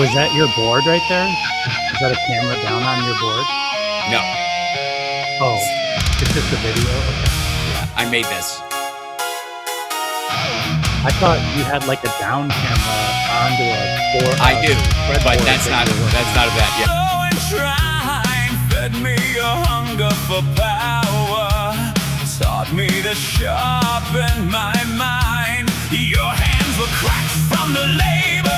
is that your board right there? Is that a camera down on your board? No. Oh, it's just a video? Okay. Yeah, I made this. I thought you had like a down camera onto a board. I do, but that's not a bad. Yeah. And trying fed me a hunger for power, taught me to sharpen my mind. Your hands were cracked from the labor,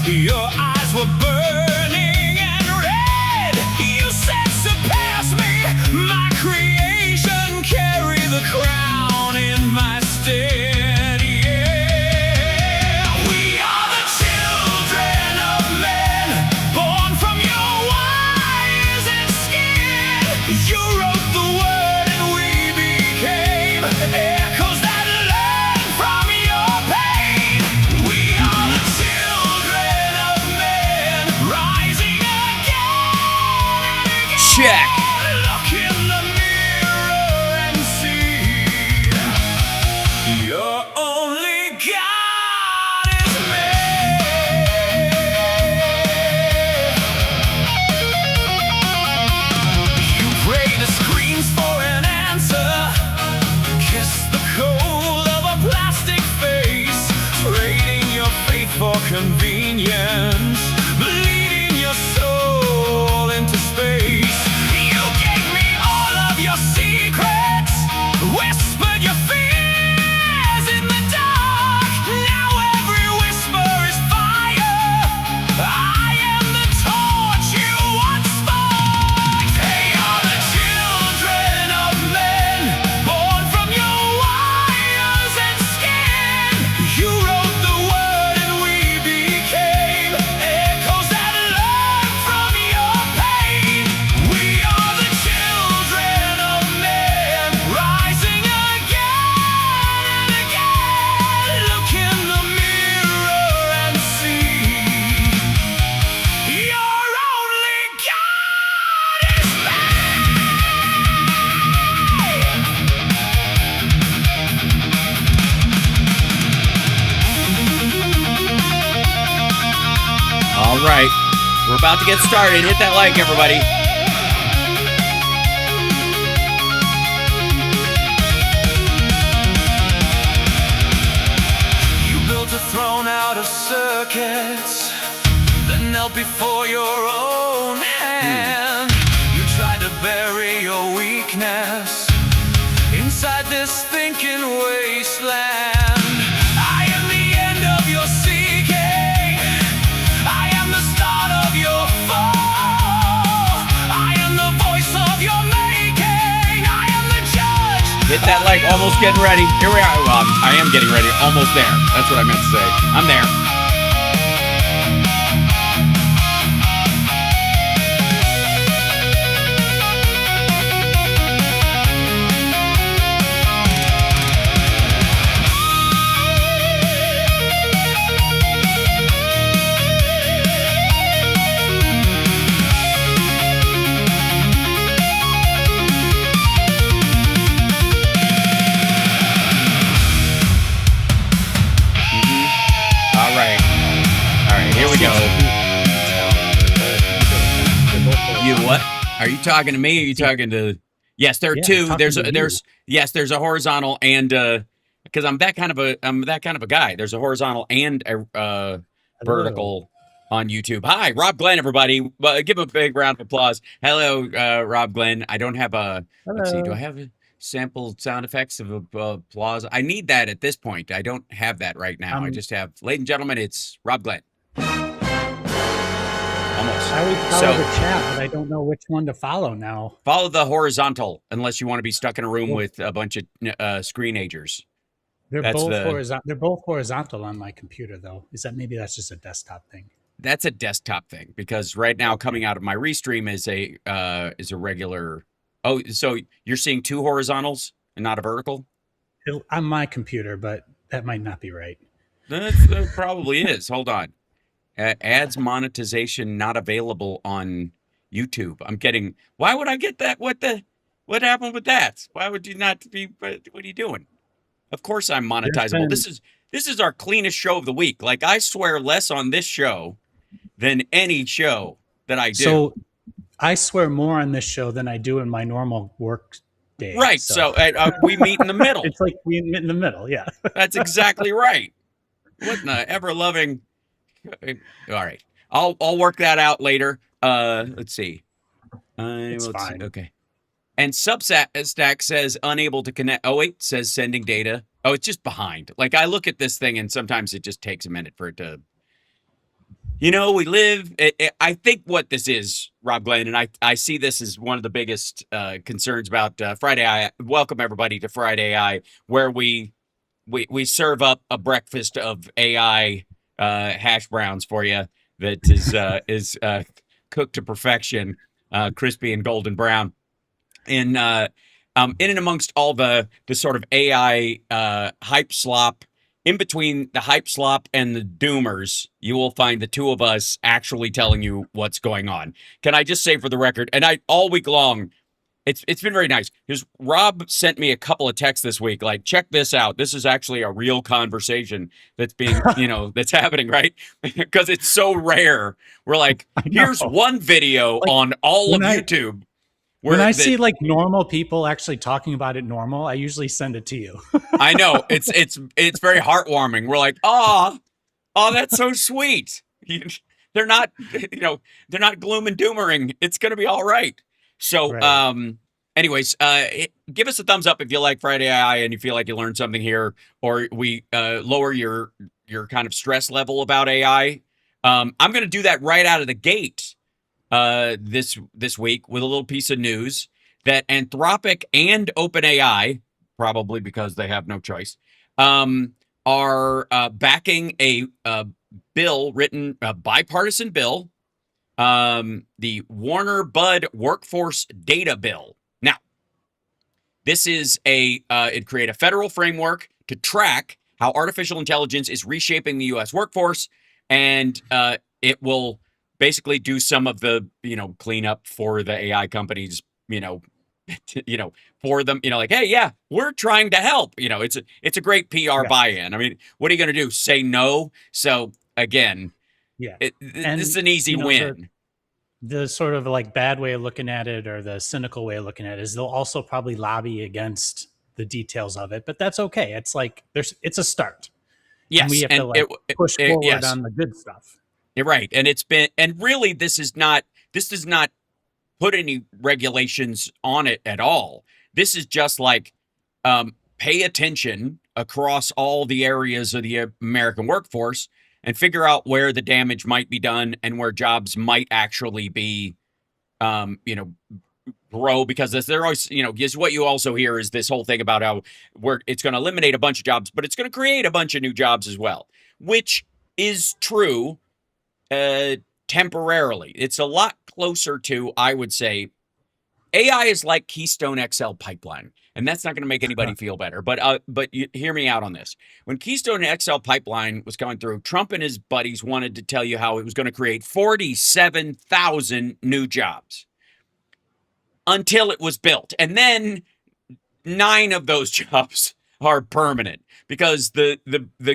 your eyes were burning and red. You said, surpass me, my creation, carry the crown in my stead. Check. Look in the mirror and see your only God is me. You pray the screens for an answer, kiss the cold of a plastic face, trading your faith for convenience, bleeding your soul into space. Your secrets, whispered your fears in the dark. Now every whisper is fire. I am the torch you once sparked. They are the children of men, born from your wires and skin. You wrote the word and we became echoes that learn from your pain. We are the children rising again and again. Look in the mirror and see your only God is All right, we're about to get started. Hit that like, everybody. Thrown out of circuits, then knelt before your own hand. You tried to bury your weakness inside this thinking wasteland. I am the end of your seeking, I am the start of your fall, I am the voice of your making, I am the judge. Hit that like, almost getting ready. Here we are. Well, I am getting ready. Almost there. That's what I meant to say. I'm there. Here we go. You what? Are you talking to me? Or are you talking to? Yes, there are two. There's a horizontal and because I'm that kind of a guy. There's a horizontal and a vertical on YouTube. Hi, Rob Glenn, everybody. Give him a big round of applause. Hello, Rob Glenn. I don't have a. Hello. Let's see. Do I have sample sound effects of applause? I need that at this point. I don't have that right now. I just have, ladies and gentlemen, it's Rob Glenn. Almost. I always follow the chat, but I don't know which one to follow now. Follow the horizontal, unless you want to be stuck in a room with a bunch of screenagers. They're both horizontal on my computer, though. Maybe that's just a desktop thing? That's a desktop thing, because right now coming out of my restream is a regular. Oh, so you're seeing two horizontals and not a vertical? On my computer, but that might not be right. That probably is. Hold on. Ads monetization not available on YouTube. I'm getting. Why would I get that? What happened with that? Why would you not be? What are you doing? Of course I'm monetizable. This is our cleanest show of the week. Like, I swear less on this show than any show that I do. So I swear more on this show than I do in my normal work day. Right. So we meet in the middle. It's like we meet in the middle. Yeah. That's exactly right. What in the ever loving. All right. I'll work that out later. Let's see. It's fine. See. Okay. And Substack says unable to connect. Oh, wait, says sending data. Oh, it's just behind. Like I look at this thing and sometimes it just takes a minute for it to, we live. I think what this is, Rob Glenn, and I see this as one of the biggest concerns about Friday AI. Welcome everybody to Friday AI, where we serve up a breakfast of AI hash browns for you that is cooked to perfection, crispy and golden brown. In and amongst all the sort of AI hype slop, in between the hype slop and the doomers, you will find the two of us actually telling you what's going on. Can I just say for the record, and all week long, it's been very nice because Rob sent me a couple of texts this week, like, check this out. This is actually a real conversation that's being, that's happening, right? Because it's so rare. We're like, here's one video on all of YouTube. When I see like normal people actually talking about it normal, I usually send it to you. I know it's very heartwarming. We're like, oh, that's so sweet. They're not, they're not gloom and doomering. It's going to be all right. So, Right. Anyways, give us a thumbs up if you like Friday AI and you feel like you learned something here, or we lower your kind of stress level about AI. I'm going to do that right out of the gate. This week with a little piece of news that Anthropic and OpenAI, probably because they have no choice, are backing a bill written, a bipartisan bill, the Warner Bud Workforce Data Bill. Now, this is it create a federal framework to track how artificial intelligence is reshaping the U.S. workforce, and it will basically do some of the, cleanup for the AI companies, for them, like, hey, yeah, we're trying to help. It's a great PR buy-in. I mean, what are you going to do? Say no? So again, Yeah. This is an easy win. The sort of like bad way of looking at it, or the cynical way of looking at it, is they'll also probably lobby against the details of it, but that's okay. It's like it's a start. Yes. And we have to push forward on the good stuff. You're right. And really this does not put any regulations on it at all. This is just like, pay attention across all the areas of the American workforce and figure out where the damage might be done and where jobs might actually be, grow, because they're always, is what you also hear is this whole thing about how it's going to eliminate a bunch of jobs, but it's going to create a bunch of new jobs as well, which is true. Temporarily. It's a lot closer to, I would say, AI is like Keystone XL pipeline, and that's not going to make anybody feel better. But you hear me out on this. When Keystone XL pipeline was going through, Trump and his buddies wanted to tell you how it was going to create 47,000 new jobs until it was built, and then 9 of those jobs are permanent because the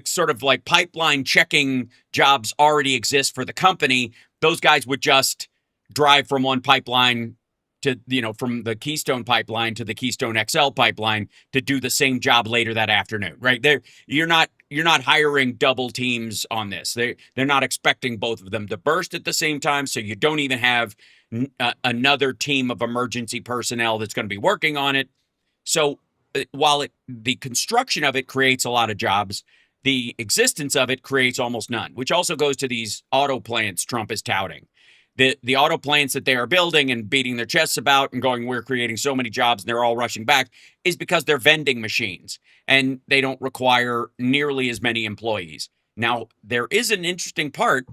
sort of like pipeline checking jobs already exist for the company. Those guys would just drive from one pipeline to, from the Keystone pipeline to the Keystone XL pipeline to do the same job later that afternoon, right? You're not hiring double teams on this. They're not expecting both of them to burst at the same time. So you don't even have another team of emergency personnel that's going to be working on it. So while the construction of it creates a lot of jobs, the existence of it creates almost none, which also goes to these auto plants Trump is touting. The auto plants that they are building and beating their chests about and going, we're creating so many jobs and they're all rushing back, is because they're vending machines and they don't require nearly as many employees. Now, there is an interesting part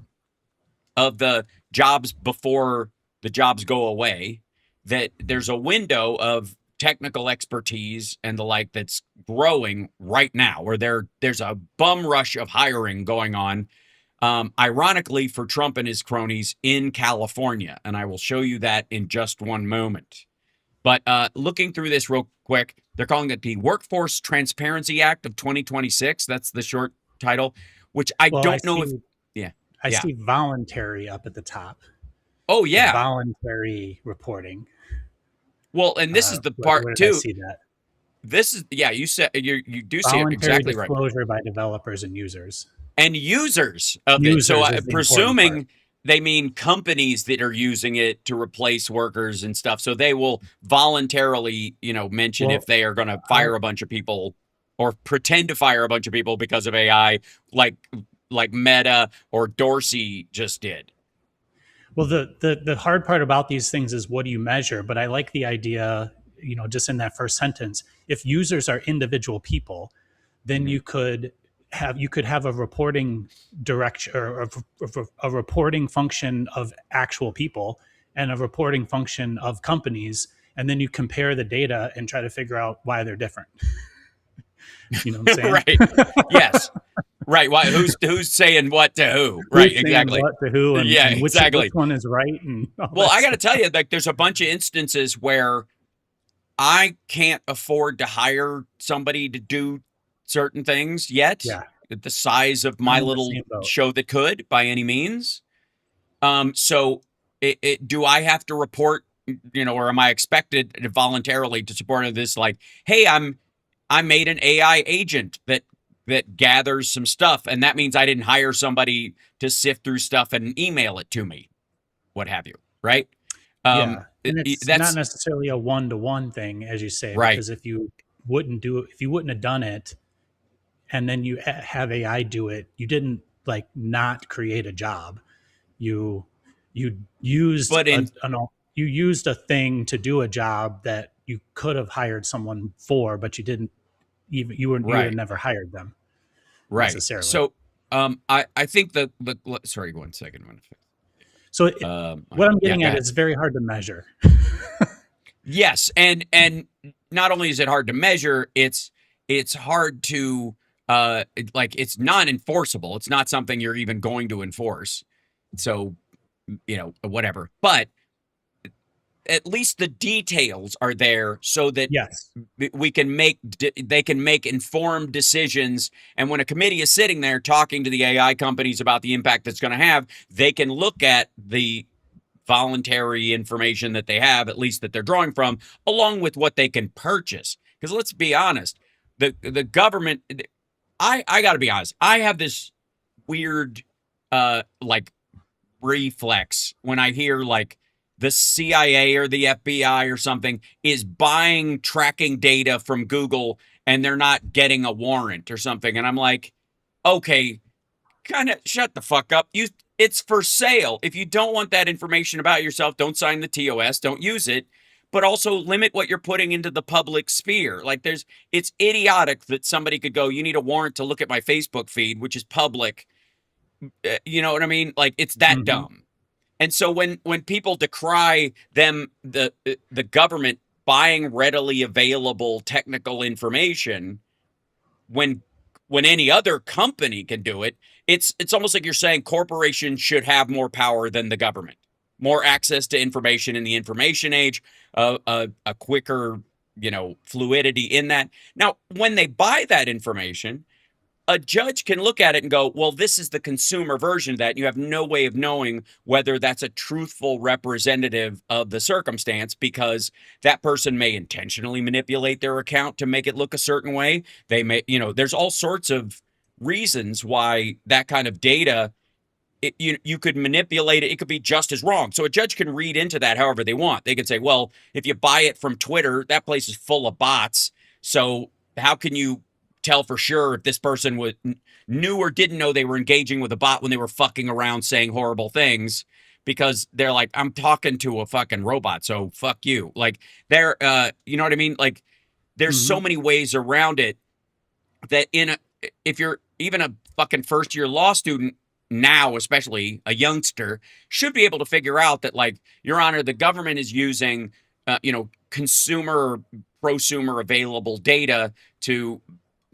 of the jobs before the jobs go away, that there's a window of technical expertise and the like that's growing right now, where there's a bum rush of hiring going on, ironically for Trump and his cronies in California. And I will show you that in just one moment. But looking through this real quick, they're calling it the Workforce Transparency Act of 2026. That's the short title, which I don't know if... Yeah. I Yeah. see voluntary up at the top. Oh yeah. Voluntary reporting. Well, and this is the Where part did I too. see that? This is you said you do see it Voluntary exactly right. disclosure by developers and users. And users of it. Users So is the important presuming part. they mean companies that are using it to replace workers and stuff. So they will voluntarily, mention Well, if they are going to fire a bunch of people or pretend to fire a bunch of people because of AI, like Meta or Dorsey just did. Well, the hard part about these things is what do you measure? But I like the idea, just in that first sentence, if users are individual people, then you could have a reporting direction or a reporting function of actual people and a reporting function of companies, and then you compare the data and try to figure out why they're different. You know what I'm saying? Right. Yes. Right. Why? Who's saying what to who? Right. Exactly. What to who? And, yeah. and which one is right? And well, I got to tell you, like, there's a bunch of instances where I can't afford to hire somebody to do certain things yet. Yeah. At the size of my little show that could, by any means. So, do I have to report? Or am I expected to voluntarily to support this? Like, hey, I made an AI agent that gathers some stuff, and that means I didn't hire somebody to sift through stuff and email it to me, what have you, right? Yeah, and it's not necessarily a one-to-one thing, as you say, right? Because if you wouldn't have done it, and then you have AI do it, you didn't not create a job. You used you used a thing to do a job that you could have hired someone for, but you didn't. You would never hired them, right? Necessarily. So, I think the sorry, 1 second. So what I'm getting at is very hard to measure. Yes, and not only is it hard to measure, it's hard to it's non-enforceable. It's not something you're even going to enforce. So, whatever. But at least the details are there so that they can make informed decisions. And when a committee is sitting there talking to the AI companies about the impact that's going to have, they can look at the voluntary information that they have, at least that they're drawing from, along with what they can purchase. Because let's be honest, the government, I got to be honest, I have this weird reflex when I hear the CIA or the FBI or something is buying tracking data from Google and they're not getting a warrant or something. And I'm like, okay, kind of shut the fuck up. It's for sale. If you don't want that information about yourself, don't sign the TOS, don't use it, but also limit what you're putting into the public sphere. It's idiotic that somebody could go, you need a warrant to look at my Facebook feed, which is public. You know what I mean? It's that dumb. And so when people decry the government buying readily available technical information, when any other company can do it, it's almost like you're saying corporations should have more power than the government, more access to information in the information age, a quicker, fluidity in that. Now, when they buy that information, a judge can look at it and go, well, this is the consumer version of that. You have no way of knowing whether that's a truthful representative of the circumstance because that person may intentionally manipulate their account to make it look a certain way. They may, there's all sorts of reasons why that kind of data, you could manipulate it. It could be just as wrong. So a judge can read into that however they want. They could say, well, if you buy it from Twitter, that place is full of bots. So how can you tell for sure if this person knew or didn't know they were engaging with a bot when they were fucking around saying horrible things? Because they're like, I'm talking to a fucking robot, so fuck you. They're, you know what I mean? There's so many ways around it that if you're even a fucking first year law student now, especially a youngster, should be able to figure out that, Your Honor, the government is using, prosumer available data to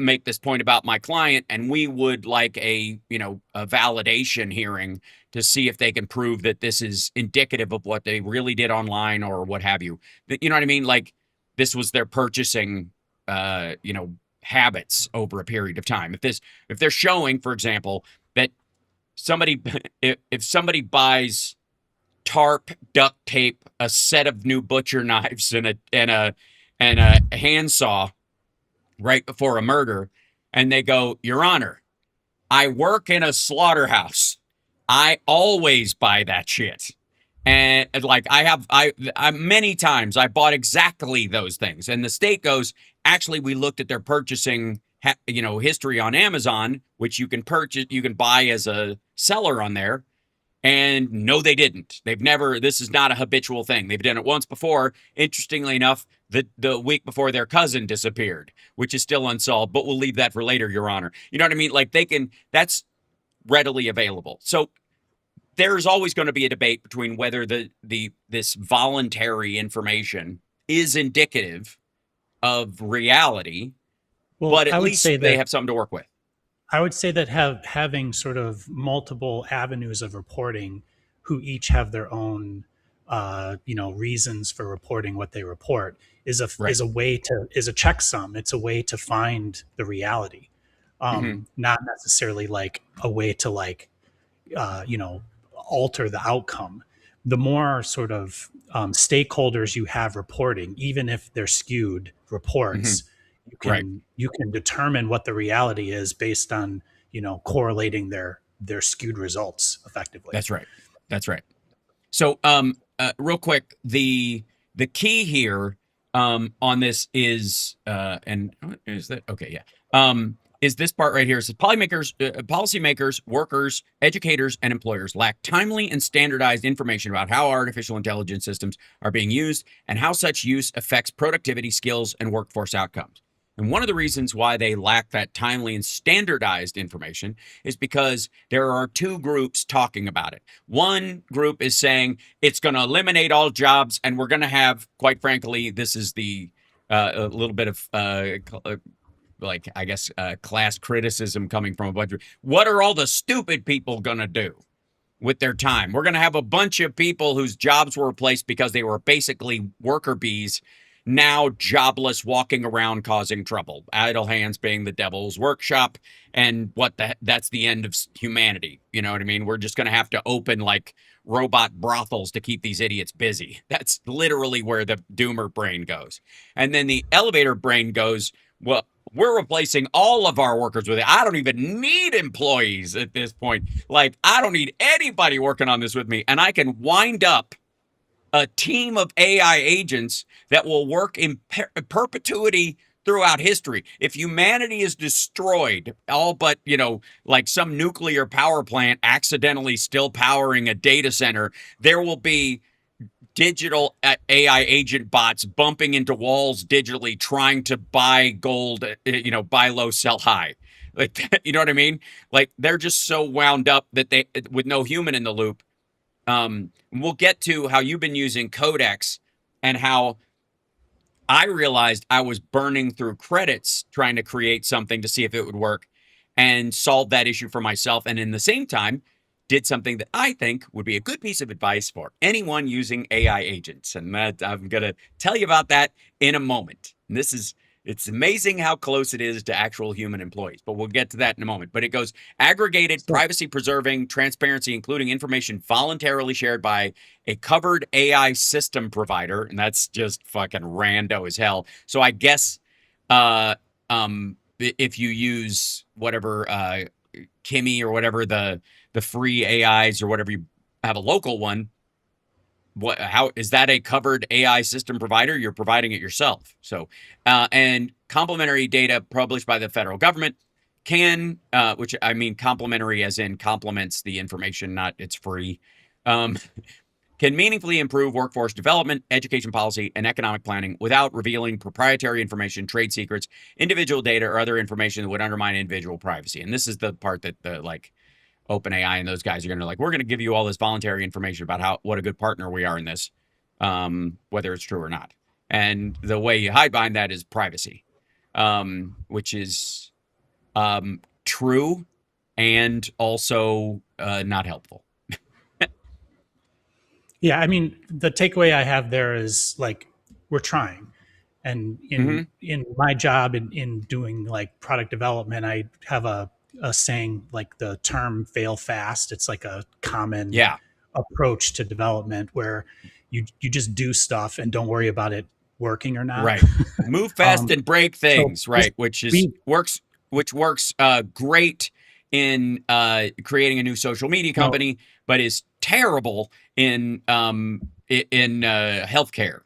make this point about my client, and we would like a validation hearing to see if they can prove that this is indicative of what they really did online or what have you. You know what I mean? This was their purchasing, habits over a period of time. If they're showing, for example, that somebody if somebody buys tarp, duct tape, a set of new butcher knives, and a handsaw right before a murder, and they go, Your Honor, I work in a slaughterhouse. I always buy that shit. And like I many times I bought exactly those things. And the state goes, actually, we looked at their purchasing, history on Amazon, which you can buy as a seller on there. And no, they didn't. This is not a habitual thing. They've done it once before. Interestingly enough, the week before their cousin disappeared, which is still unsolved, but we'll leave that for later, Your Honor. You know what I mean? Like that's readily available. So there's always going to be a debate between whether this voluntary information is indicative of reality, Well, but at I would least say they that have something to work with. I would say that having sort of multiple avenues of reporting, who each have their own, reasons for reporting what they report, is a Right. is a way to is a checksum. It's a way to find the reality, not necessarily like a way to alter the outcome. The more sort of stakeholders you have reporting, even if they're skewed reports, Right. you can determine what the reality is based on correlating their skewed results effectively. That's right. That's right. So, real quick, the key here on this is, and is that okay? Yeah. Is this part right here? It says policymakers, workers, educators, and employers lack timely and standardized information about how artificial intelligence systems are being used and how such use affects productivity, skills, and workforce outcomes. And one of the reasons why they lack that timely and standardized information is because there are two groups talking about it. One group is saying it's going to eliminate all jobs, and we're going to have, quite frankly, this is a little bit of class criticism coming from a bunch of, what are all the stupid people going to do with their time? We're going to have a bunch of people whose jobs were replaced because they were basically worker bees, now jobless, walking around causing trouble. Idle hands being the devil's workshop, and that's the end of humanity. You know what I mean? We're just going to have to open like robot brothels to keep these idiots busy. That's literally where the doomer brain goes. And then the elevator brain goes, well, we're replacing all of our workers with it. I don't even need employees at this point. Like, I don't need anybody working on this with me. And I can wind up a team of AI agents that will work in perpetuity throughout history. If humanity is destroyed, all but, like some nuclear power plant accidentally still powering a data center, there will be digital AI agent bots bumping into walls digitally, trying to buy gold, buy low, sell high. Like, you know what I mean? Like, they're just so wound up that with no human in the loop. We'll get to how you've been using Codex and how I realized I was burning through credits trying to create something to see if it would work and solve that issue for myself. And in the same time, did something that I think would be a good piece of advice for anyone using AI agents. And I'm going to tell you about that in a moment. And it's amazing how close it is to actual human employees, but we'll get to that in a moment. But it goes aggregated, privacy-preserving, transparency, including information voluntarily shared by a covered AI system provider, and that's just fucking rando as hell. So I guess if you use whatever Kimi or whatever the free AIs or whatever, you have a local one. How is that a covered AI system provider? You're providing it yourself. So, and complementary data published by the federal government can, which I mean complementary as in complements the information, not it's free, can meaningfully improve workforce development, education policy, and economic planning without revealing proprietary information, trade secrets, individual data, or other information that would undermine individual privacy. And this is the part that OpenAI and those guys are going to we're going to give you all this voluntary information about what a good partner we are in this, whether it's true or not. And the way you hide behind that is privacy, which is true and also not helpful. Yeah, I mean, the takeaway I have there is we're trying. And in my job in doing product development, I have a a saying like the term "fail fast." It's like a common Yeah. approach to development where you just do stuff and don't worry about it working or not. Right. Move fast and break things, so right? Which works great in creating a new social media company, but is terrible in healthcare.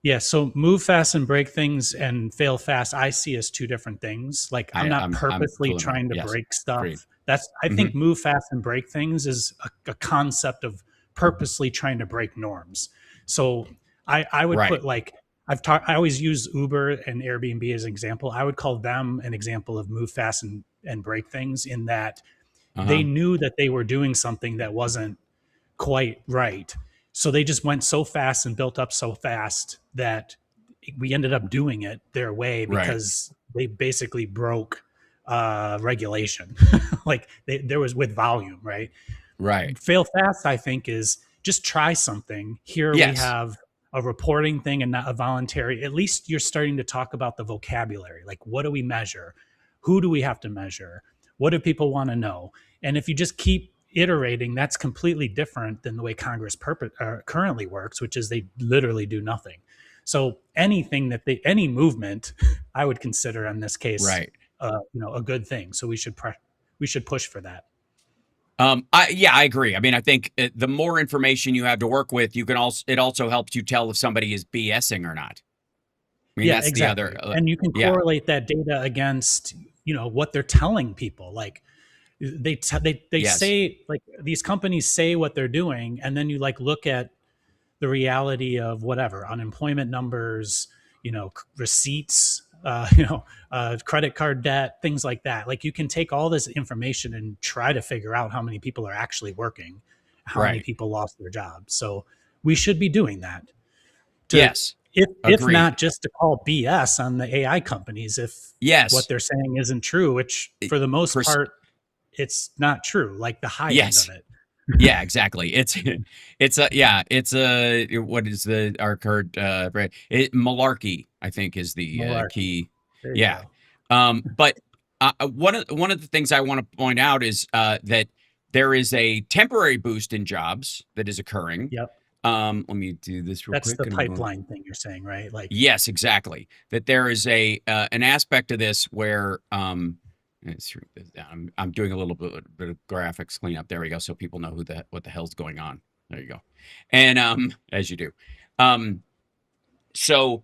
Yeah, so move fast and break things and fail fast, I see as two different things. Like I'm not purposely trying to break stuff. Agreed. I think move fast and break things is a concept of purposely trying to break norms. So I would put like I always use Uber and Airbnb as an example. I would call them an example of move fast and break things, in that they knew that they were doing something that wasn't quite right. So they just went so fast and built up so fast that we ended up doing it their way, because they basically broke regulation. Like there was with volume, right? Right. Fail fast, I think, is just try something. Here we have a reporting thing and not a voluntary. At least you're starting to talk about the vocabulary. Like, what do we measure? Who do we have to measure? What do people want to know? And if you just keep iterating, that's completely different than the way Congress currently works, which is they literally do nothing. So anything that any movement, I would consider in this case, a good thing. So we should push for that. I agree. I mean, I think the more information you have to work with, it also helps you tell if somebody is BSing or not. I mean, that's exactly the other, and you can correlate that data against, what they're telling people. Like they say, like these companies say what they're doing, and then you like look at the reality of whatever unemployment numbers, receipts, credit card debt, things like that. Like you can take all this information and try to figure out how many people are actually working, how many people lost their jobs. So we should be doing that. If not just to call BS on the AI companies, if what they're saying isn't true, which for the most part, it's not true. Like the high end of it. Yeah, exactly. It's what is our current malarkey, I think, is the key. But one of the things I want to point out is that there is a temporary boost in jobs that is occurring. Let me do this real quick. That's the pipeline thing you're saying, right? Like, yes, exactly. That there is an aspect of this where I'm doing a little bit of graphics cleanup. There we go, so people know what the hell's going on. There you go. And as you do. So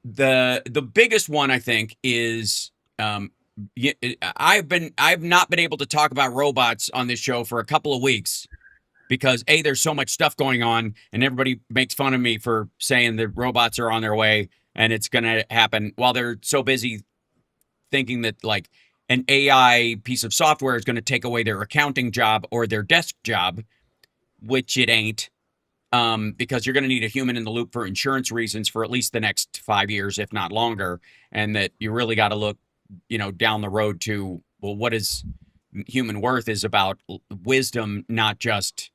the biggest one, I think, is I've not been able to talk about robots on this show for a couple of weeks, because there's so much stuff going on, and everybody makes fun of me for saying that robots are on their way and it's going to happen, while they're so busy thinking that like an AI piece of software is going to take away their accounting job or their desk job, which it ain't, because you're going to need a human in the loop for insurance reasons for at least the next 5 years, if not longer, and that you really got to look, down the road to, well, what is human worth is about wisdom, not just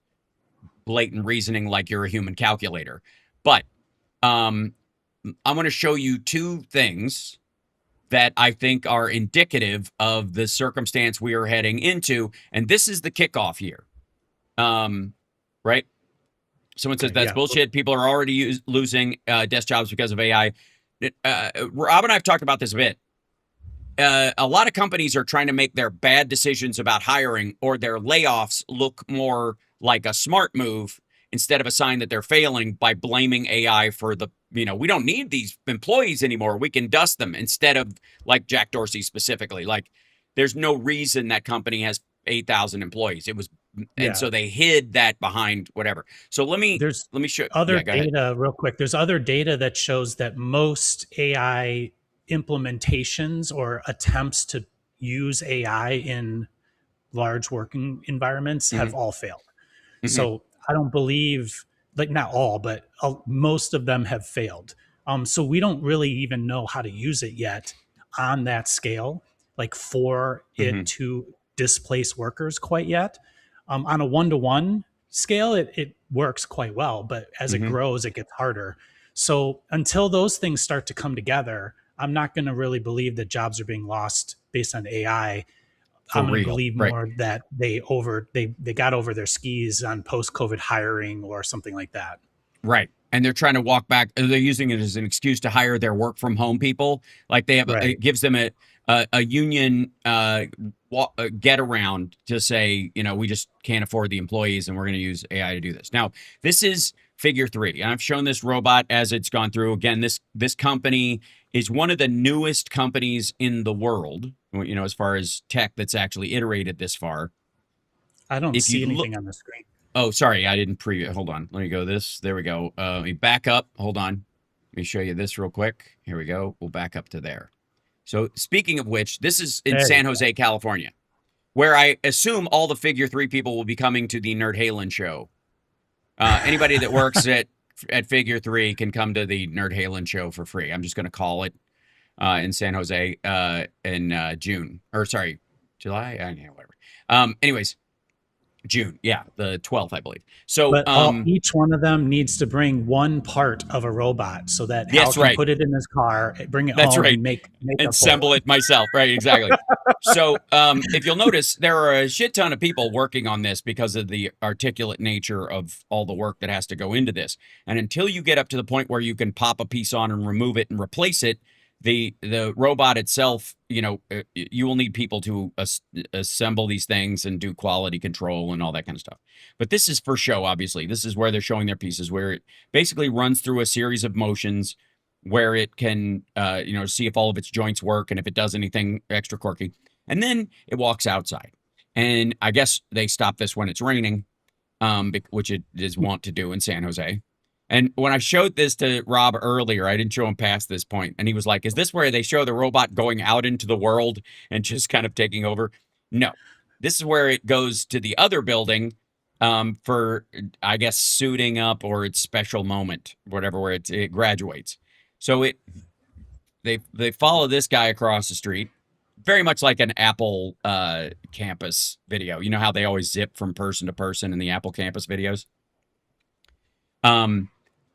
blatant reasoning like you're a human calculator. But I'm going to show you two things that I think are indicative of the circumstance we are heading into. And this is the kickoff year. Right? Someone says that's bullshit. People are already losing desk jobs because of AI. Rob and I have talked about this a bit. A lot of companies are trying to make their bad decisions about hiring or their layoffs look more like a smart move instead of a sign that they're failing by blaming AI for the, we don't need these employees anymore. We can dust them, instead of like Jack Dorsey specifically. Like, there's no reason that company has 8,000 employees. It was, and so they hid that behind whatever. So let me show other data real quick. There's other data that shows that most AI implementations or attempts to use AI in large working environments have all failed. So I don't believe, like, not all, but most of them have failed. So we don't really even know how to use it yet on that scale, like for it to displace workers quite yet. On a one-to-one scale, it works quite well, but as it grows, it gets harder. So until those things start to come together, I'm not going to really believe that jobs are being lost based on AI For I'm going to real, believe right? more that they got over their skis on post-COVID hiring or something like that. Right. And they're trying to walk back. They're using it as an excuse to hire their work from home people. Like they have, Right. it gives them a union get around to say, we just can't afford the employees and we're going to use AI to do this. Now, this is Figure 3. And I've shown this robot as it's gone through. Again, this company is one of the newest companies in the world, as far as tech that's actually iterated this far. I don't If see you look, anything on the screen. oh, sorry, I didn't preview. Hold on. Let me go this. There we go. Let me back up. Hold on. Let me show you this real quick. Here we go. We'll back up to there. So speaking of which, this is in There you San go. Jose, California, where I assume all the Figure 3 people will be coming to the Nerd Halen show. Anybody that works at Figure 3 can come to the Nerd Halen show for free. I'm just going to call it in San Jose in June. Or sorry, July? Whatever. Anyways. June, yeah, the 12th, I believe. So, But each one of them needs to bring one part of a robot so that Hal That's can right. put it in his car, bring it That's home, right. and make assemble it myself. Right, exactly. So, if you'll notice, there are a shit ton of people working on this because of the articulate nature of all the work that has to go into this. And until you get up to the point where you can pop a piece on and remove it and replace it, the robot itself, you will need people to assemble these things and do quality control and all that kind of stuff. But this is for show, obviously. This is where they're showing their pieces, where it basically runs through a series of motions where it can, see if all of its joints work and if it does anything extra quirky. And then it walks outside. And I guess they stop this when it's raining, which it is wont to do in San Jose. And when I showed this to Rob earlier, I didn't show him past this point. And he was like, is this where they show the robot going out into the world and just kind of taking over? No. This is where it goes to the other building for, I guess, suiting up or its special moment, whatever, where it graduates. So they follow this guy across the street, very much like an Apple campus video. You know how they always zip from person to person in the Apple campus videos?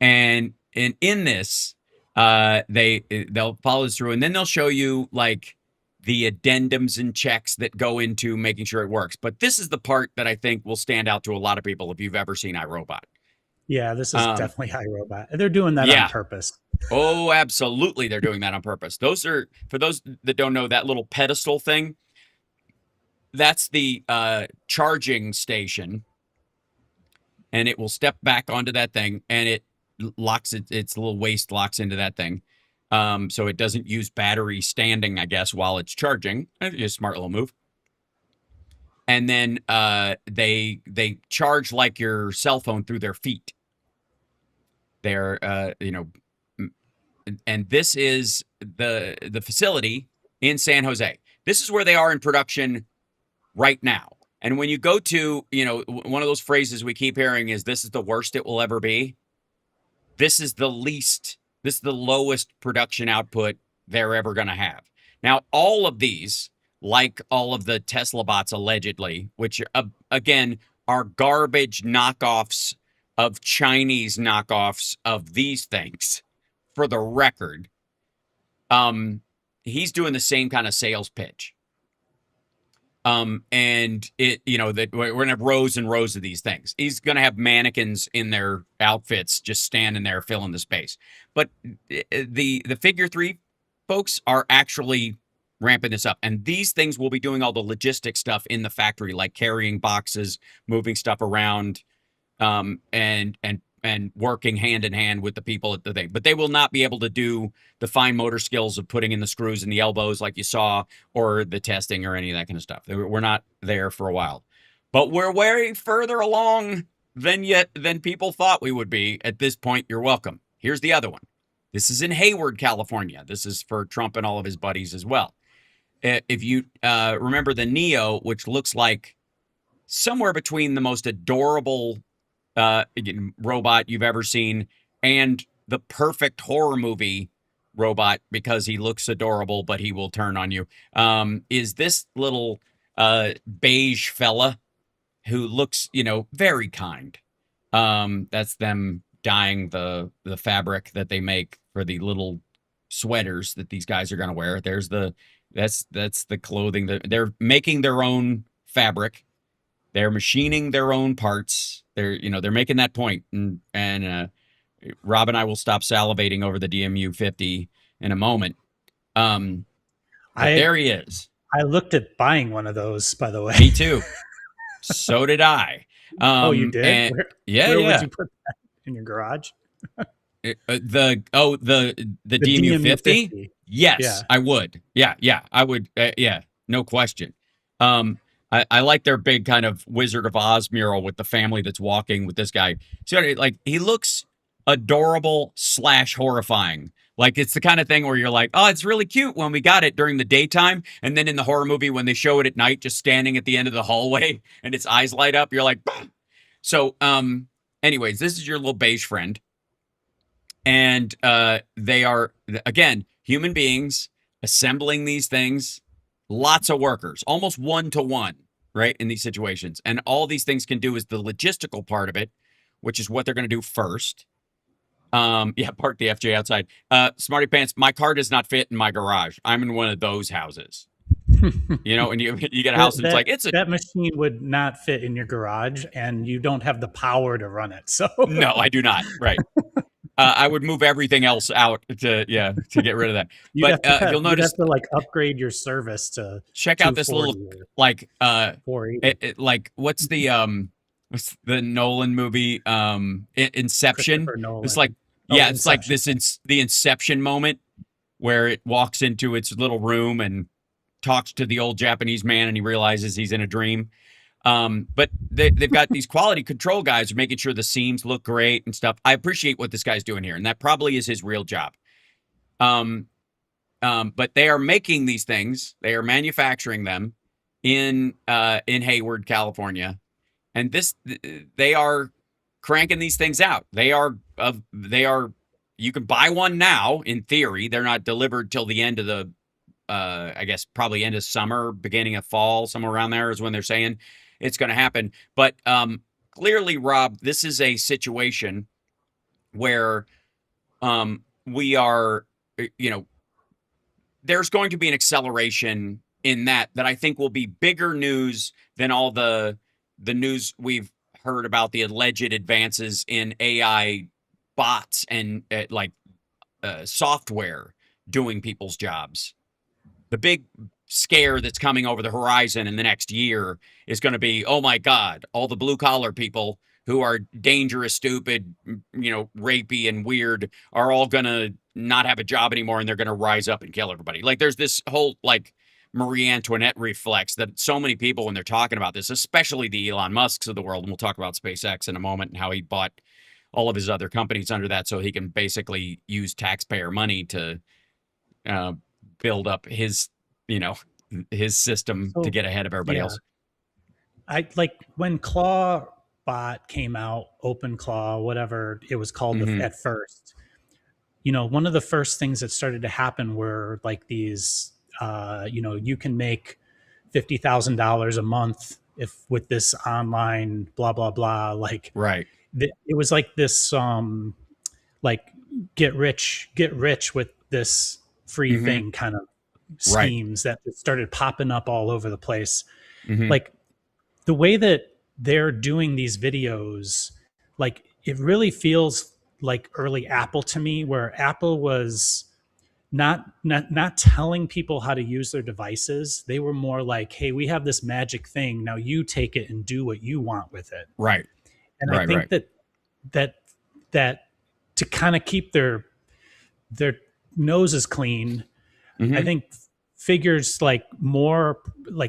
And in this, they'll follow this through, and then they'll show you like the addendums and checks that go into making sure it works. But this is the part that I think will stand out to a lot of people if you've ever seen iRobot. Yeah, this is definitely iRobot. They're doing that on purpose. Oh, absolutely, they're doing that on purpose. Those are, for those that don't know, that little pedestal thing. That's the charging station, and it will step back onto that thing, and it locks its little waist locks into that thing, so it doesn't use battery standing, I guess, while it's charging. A smart little move. And then they charge like your cell phone through their feet. They're and this is the facility in San Jose. This is where they are in production right now. And when you go to, one of those phrases we keep hearing is, this is the worst it will ever be. This is the lowest production output they're ever going to have. Now, all of these, like all of the Tesla bots allegedly, which again are garbage knockoffs of Chinese knockoffs of these things, for the record, he's doing the same kind of sales pitch. And that we're gonna have rows and rows of these things. He's gonna have mannequins in their outfits just standing there filling the space. But the Figure 3 folks are actually ramping this up, and these things will be doing all the logistic stuff in the factory, like carrying boxes, moving stuff around, and working hand in hand with the people at the thing. But they will not be able to do the fine motor skills of putting in the screws in the elbows like you saw, or the testing or any of that kind of stuff. We're not there for a while. But we're way further along than people thought we would be at this point. You're welcome. Here's the other one. This is in Hayward, California. This is for Trump and all of his buddies as well. If you remember the Neo, which looks like somewhere between the most adorable robot you've ever seen and the perfect horror movie robot, because he looks adorable but he will turn on you, is this little beige fella who looks very kind. That's them dyeing the fabric that they make for the little sweaters that these guys are going to wear. There's the That's the clothing. They're making their own fabric. They're machining their own parts. They're making that point. And Rob and I will stop salivating over the DMU 50 in a moment. But there he is. I looked at buying one of those, by the way. Me too. So did I. Oh, you did? Where would you put that? In your garage? The DMU 50? Yes, yeah. I would. Yeah, I would. Yeah, no question. I like their big kind of Wizard of Oz mural with the family that's walking with this guy. So, like, he looks adorable / horrifying. Like, it's the kind of thing where you're like, oh, it's really cute when we got it during the daytime. And then in the horror movie, when they show it at night, just standing at the end of the hallway and its eyes light up, you're like, bah! So, anyways, this is your little beige friend. And they are, again, human beings assembling these things, lots of workers, almost 1-to-1, right, in these situations. And all these things can do is the logistical part of it, which is what they're going to do first. Park the FJ outside. Smarty Pants, my car does not fit in my garage. I'm in one of those houses. And you get a house and it's like, that machine would not fit in your garage, and you don't have the power to run it. So no, I do not. Right. I would move everything else out to get rid of that. You'll notice you'd have to like upgrade your service to check out this little like what's the Nolan movie Inception? It's like Inception. It's like the Inception moment where it walks into its little room and talks to the old Japanese man and he realizes he's in a dream. But they've got these quality control guys who are making sure the seams look great and stuff. I appreciate what this guy's doing here, and that probably is his real job. But they are making these things. They are manufacturing them in Hayward, California, and they are cranking these things out. They are. You can buy one now. In theory, they're not delivered till the end of the. I guess probably end of summer, beginning of fall, somewhere around there is when they're saying it's going to happen. But clearly, Rob, this is a situation where we are, there's going to be an acceleration in that I think will be bigger news than all the news we've heard about the alleged advances in AI bots and software doing people's jobs. The big scare that's coming over the horizon in the next year is going to be, oh my God, all the blue collar people who are dangerous, stupid, rapey and weird are all going to not have a job anymore, and they're going to rise up and kill everybody. Like, there's this whole Marie Antoinette reflex that so many people, when they're talking about this, especially the Elon Musks of the world, and we'll talk about SpaceX in a moment and how he bought all of his other companies under that so he can basically use taxpayer money to build up his system to get ahead of everybody else. I like when Clawbot came out, OpenClaw, whatever it was called at first. One of the first things that started to happen were like these, you can make $50,000 a month with this online blah blah blah. Right. It was like this, get rich with this free thing kind of schemes that started popping up all over the place. Like the way that they're doing these videos, like it really feels like early Apple to me, where Apple was not telling people how to use their devices. They were more like, hey, we have this magic thing. Now you take it and do what you want with it. Right. And I think that to kind of keep their noses clean, I think figures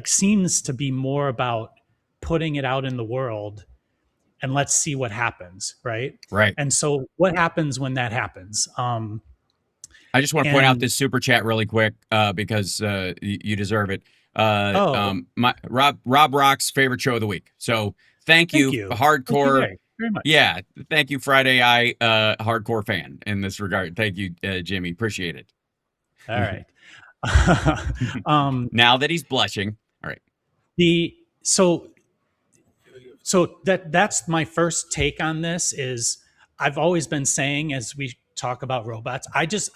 seems to be more about putting it out in the world and let's see what happens. Right. And so what happens when that happens? I just want to point out this super chat really quick because you deserve it. Rob Rock's favorite show of the week. So thank you. Hardcore. Thank you very much. Yeah. Thank you, Friday Eye hardcore fan in this regard. Thank you, Jimmy. Appreciate it. All right. Now that he's blushing. All right. So that's my first take on this is I've always been saying, as we talk about robots, I just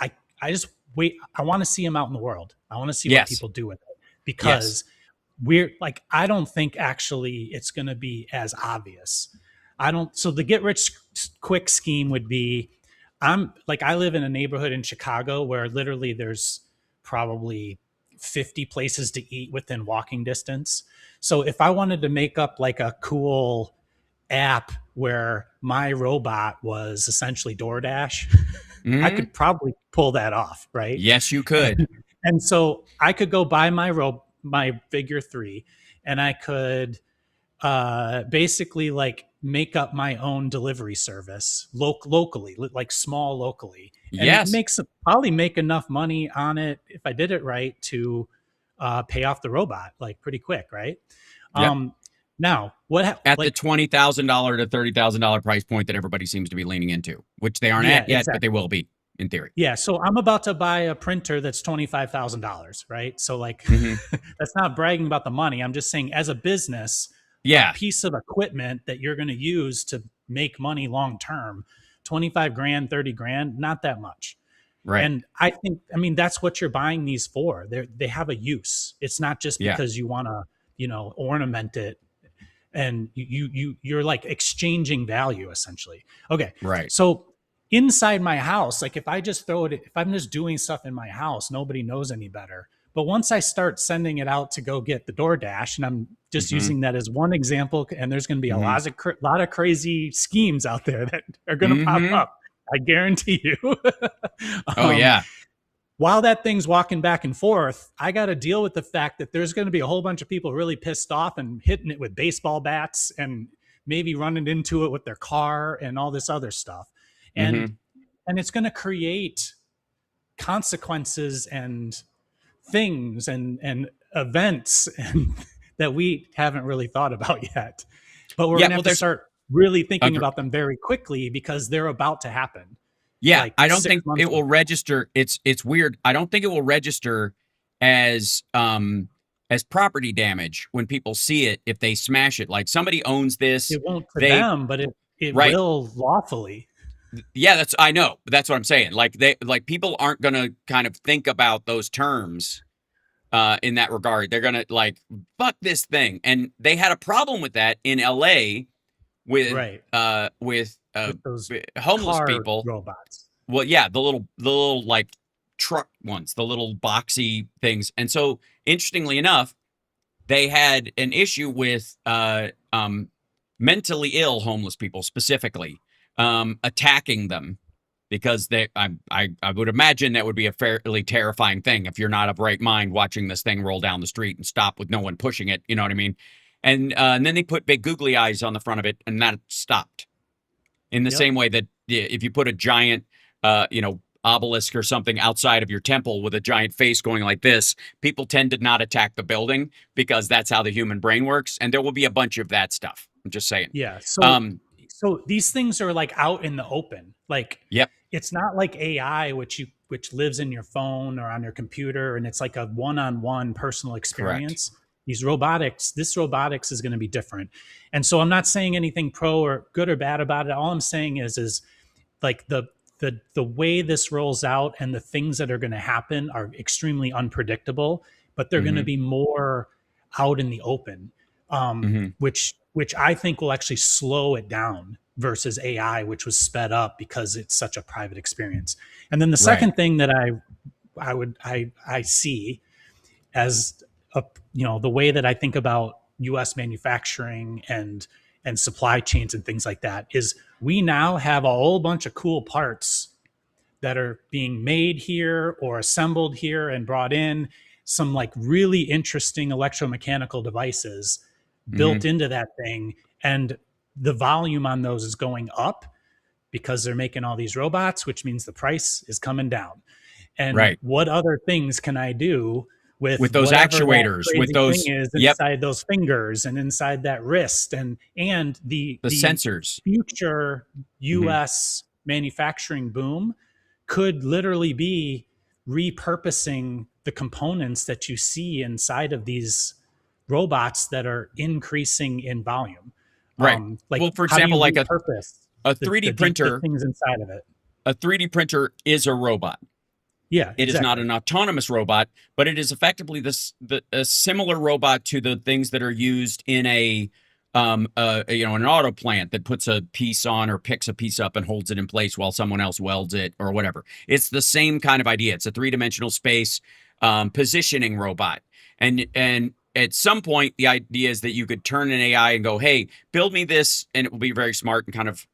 wait, I want to see them out in the world. I want to see Yes. what people do with it, because we're like, I don't think actually it's going to be as obvious. So the get rich quick scheme would be, I live in a neighborhood in Chicago where literally there's probably 50 places to eat within walking distance. So if I wanted to make up like a cool app where my robot was essentially DoorDash, I could probably pull that off, right? Yes, you could. And so I could go buy my Figure 3, and I could basically like make up my own delivery service locally, like small locally. And Yes. probably make enough money on it if I did it right to pay off the robot like pretty quick, right? Yep. Now, what At the $20,000 to $30,000 price point that everybody seems to be leaning into, which they aren't Yeah, at yet, exactly. but they will be in theory. Yeah, so I'm about to buy a printer that's $25,000, right? So like, that's not bragging about the money. I'm just saying, as a business, Yeah. a piece of equipment that you're going to use to make money long term, 25 grand, 30 grand, not that much. Right. And I mean, that's what you're buying these for. They have a use. It's not just because you want to, ornament it, and you're like exchanging value essentially. Okay. Right. So inside my house, like if I'm just doing stuff in my house, nobody knows any better. But once I start sending it out to go get the DoorDash, and I'm just using that as one example, and there's going to be a lot of crazy schemes out there that are going to pop up. I guarantee you. Oh yeah. While that thing's walking back and forth, I got to deal with the fact that there's going to be a whole bunch of people really pissed off and hitting it with baseball bats and maybe running into it with their car and all this other stuff. And it's going to create consequences and things and events and that we haven't really thought about yet. But we're going to have to start really thinking about them very quickly because they're about to happen. Yeah, like I don't think 6 months it will ago. register. It's weird. I don't think it will register as property damage when people see it if they smash it. Like somebody owns this. It won't to them, but it Right. will lawfully. Yeah, I know. That's what I'm saying. Like people aren't gonna kind of think about those terms in that regard. They're gonna like fuck this thing. And they had a problem with that in LA with Right. with Those homeless car people. robots. Well, yeah, the little like truck ones, the little boxy things. And so interestingly enough, they had an issue with mentally ill homeless people specifically, attacking them because I would imagine that would be a fairly terrifying thing if you're not of right mind watching this thing roll down the street and stop with no one pushing it. You know what I mean? And then they put big googly eyes on the front of it, and that stopped. In the same way that if you put a giant, obelisk or something outside of your temple with a giant face going like this, people tend to not attack the building because that's how the human brain works. And there will be a bunch of that stuff. I'm just saying. Yeah. So these things are like out in the open. Like, it's not like AI, which lives in your phone or on your computer, and it's like a one-on-one personal experience. Correct. This robotics is going to be different. And so I'm not saying anything pro or good or bad about it. All I'm saying is like the way this rolls out and the things that are going to happen are extremely unpredictable, but they're going to be more out in the open, which I think will actually slow it down versus AI, which was sped up because it's such a private experience. And then the second thing that I see as the way that I think about U.S. manufacturing and supply chains and things like that is we now have a whole bunch of cool parts that are being made here or assembled here and brought in, some like really interesting electromechanical devices built into that thing. And the volume on those is going up because they're making all these robots, which means the price is coming down. And what other things can I do with those actuators, with those thing is inside those fingers and inside that wrist and the sensors? Future U.S. manufacturing boom could literally be repurposing the components that you see inside of these robots that are increasing in volume. Right. Well, for example, like a 3D printer, things inside of it. A 3D printer is a robot. Yeah, It is not exactly. an autonomous robot, but it is effectively a similar robot to the things that are used in an auto plant that puts a piece on or picks a piece up and holds it in place while someone else welds it or whatever. It's the same kind of idea. It's a three-dimensional space positioning robot, and at some point the idea is that you could turn an AI and go, hey, build me this, and it will be very smart and kind of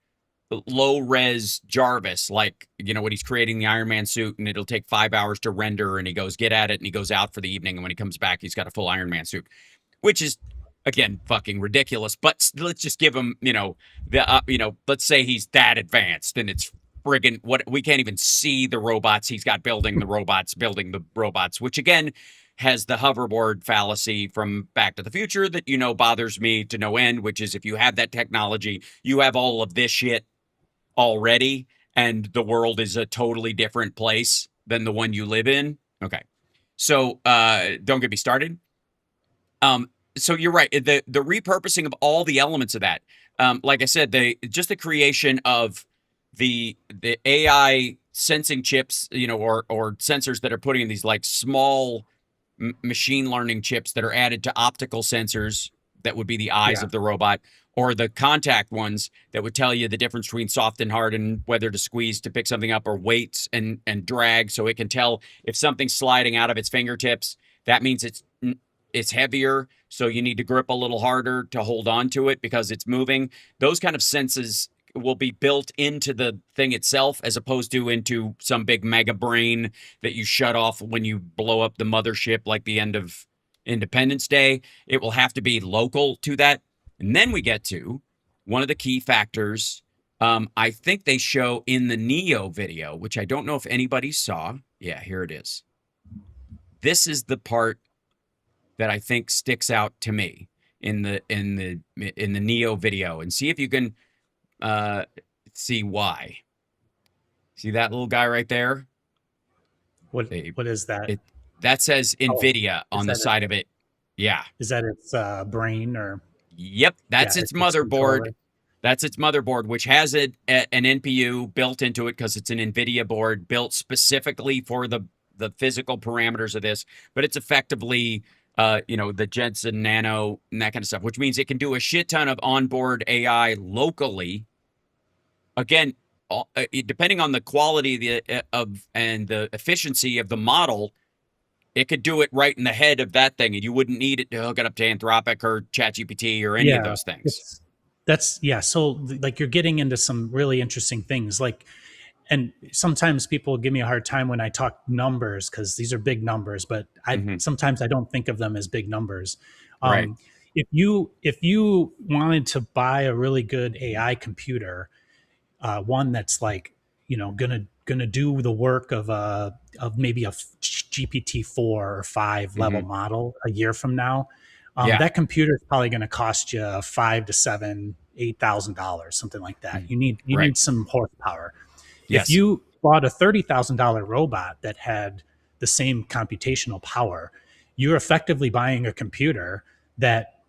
low res Jarvis, like, when he's creating the Iron Man suit and it'll take 5 hours to render, and he goes, get at it, and he goes out for the evening, and when he comes back, he's got a full Iron Man suit, which is, again, fucking ridiculous. But let's just give him, let's say he's that advanced, and it's friggin' what, we can't even see the robots he's got building the robots, which again has the hoverboard fallacy from Back to the Future that, bothers me to no end, which is if you have that technology, you have all of this shit already, and the world is a totally different place than the one you live in. Okay. So don't get me started. So you're right. The repurposing of all the elements of that. Like I said, just the creation of the AI sensing chips, or sensors that are putting in these like small machine learning chips that are added to optical sensors that would be the eyes of the robot, or the contact ones that would tell you the difference between soft and hard and whether to squeeze to pick something up, or weights and drag, so it can tell if something's sliding out of its fingertips. That means it's heavier, so you need to grip a little harder to hold on to it because it's moving. Those kind of senses will be built into the thing itself, as opposed to into some big mega brain that you shut off when you blow up the mothership, like the end of Independence Day. It will have to be local to that. And then we get to one of the key factors. I think they show in the Neo video, which I don't know if anybody saw. Yeah, here it is. This is the part that I think sticks out to me in the Neo video, and see if you can see why. See that little guy right there? What is that? That says NVIDIA on the side of it. Yeah. Is that its brain or? Yep, that's its motherboard. That's its motherboard, which has an NPU built into it because it's an NVIDIA board built specifically for the physical parameters of this. But it's effectively, the Jensen Nano and that kind of stuff, which means it can do a shit ton of onboard AI locally. Again, depending on the quality and the efficiency of the model, it could do it right in the head of that thing, and you wouldn't need it to hook it up to Anthropic or ChatGPT or any of those things. So like you're getting into some really interesting things, like, and sometimes people give me a hard time when I talk numbers because these are big numbers, but sometimes I don't think of them as big numbers. Right. If you wanted to buy a really good AI computer, one that's like, gonna do the work of maybe a GPT-4 or 5 level model a year from now, that computer is probably going to cost you $5,000 to $8,000, something like that. You need some horsepower. Yes. If you bought a $30,000 robot that had the same computational power, you're effectively buying a computer that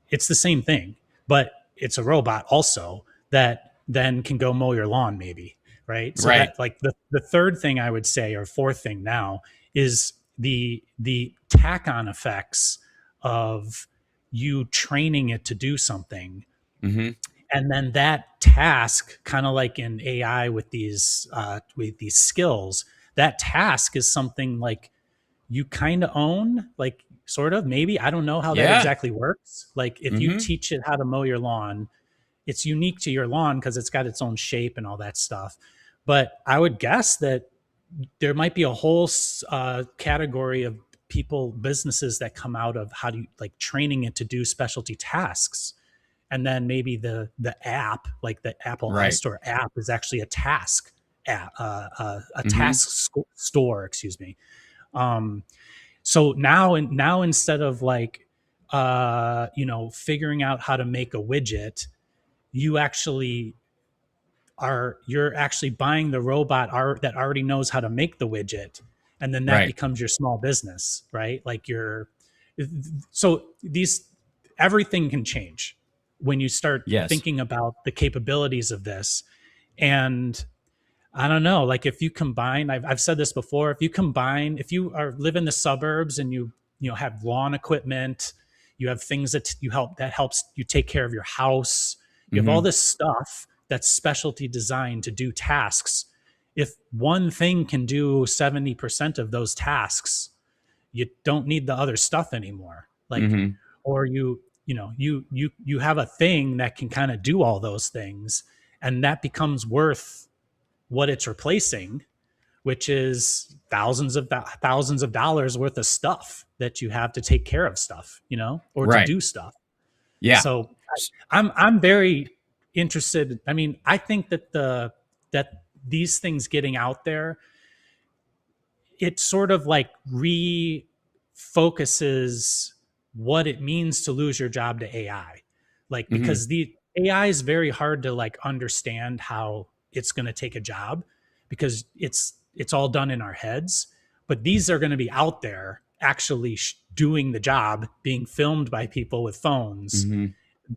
it's the same thing, but it's a robot also that then can go mow your lawn, maybe. Right. So that, like the third thing I would say, or fourth thing now, is the tack on effects of you training it to do something. And then that task, kind of like in AI with these skills, that task is something like you kind of own, like sort of, maybe. I don't know how that exactly works. Like if you teach it how to mow your lawn, it's unique to your lawn because it's got its own shape and all that stuff. But I would guess that there might be a whole category of businesses that come out of how do you, like, training it to do specialty tasks. And then maybe the app, like the Apple iStore app, is actually a task app, task store, excuse me. So now instead of like, figuring out how to make a widget, you're actually buying the robot that already knows how to make the widget, and then that becomes your small business, right? Like everything can change when you start thinking about the capabilities of this. And I don't know. Like if you combine, I've said this before. If you are live in the suburbs and you have lawn equipment, you have things that helps you take care of your house. You have all Hmm. this stuff that's specialty designed to do tasks. If one thing can do 70% of those tasks, you don't need the other stuff anymore. Like, Hmm. or you have a thing that can kind of do all those things, and that becomes worth what it's replacing, which is thousands of dollars worth of stuff that you have to take care of stuff, or to Right. do stuff. Yeah. So I'm very interested. I mean, I think that these things getting out there, it sort of like refocuses what it means to lose your job to AI. Like Hmm. because the AI is very hard to like understand how it's going to take a job because it's all done in our heads, but these are going to be out there actually doing the job, being filmed by people with phones. Hmm.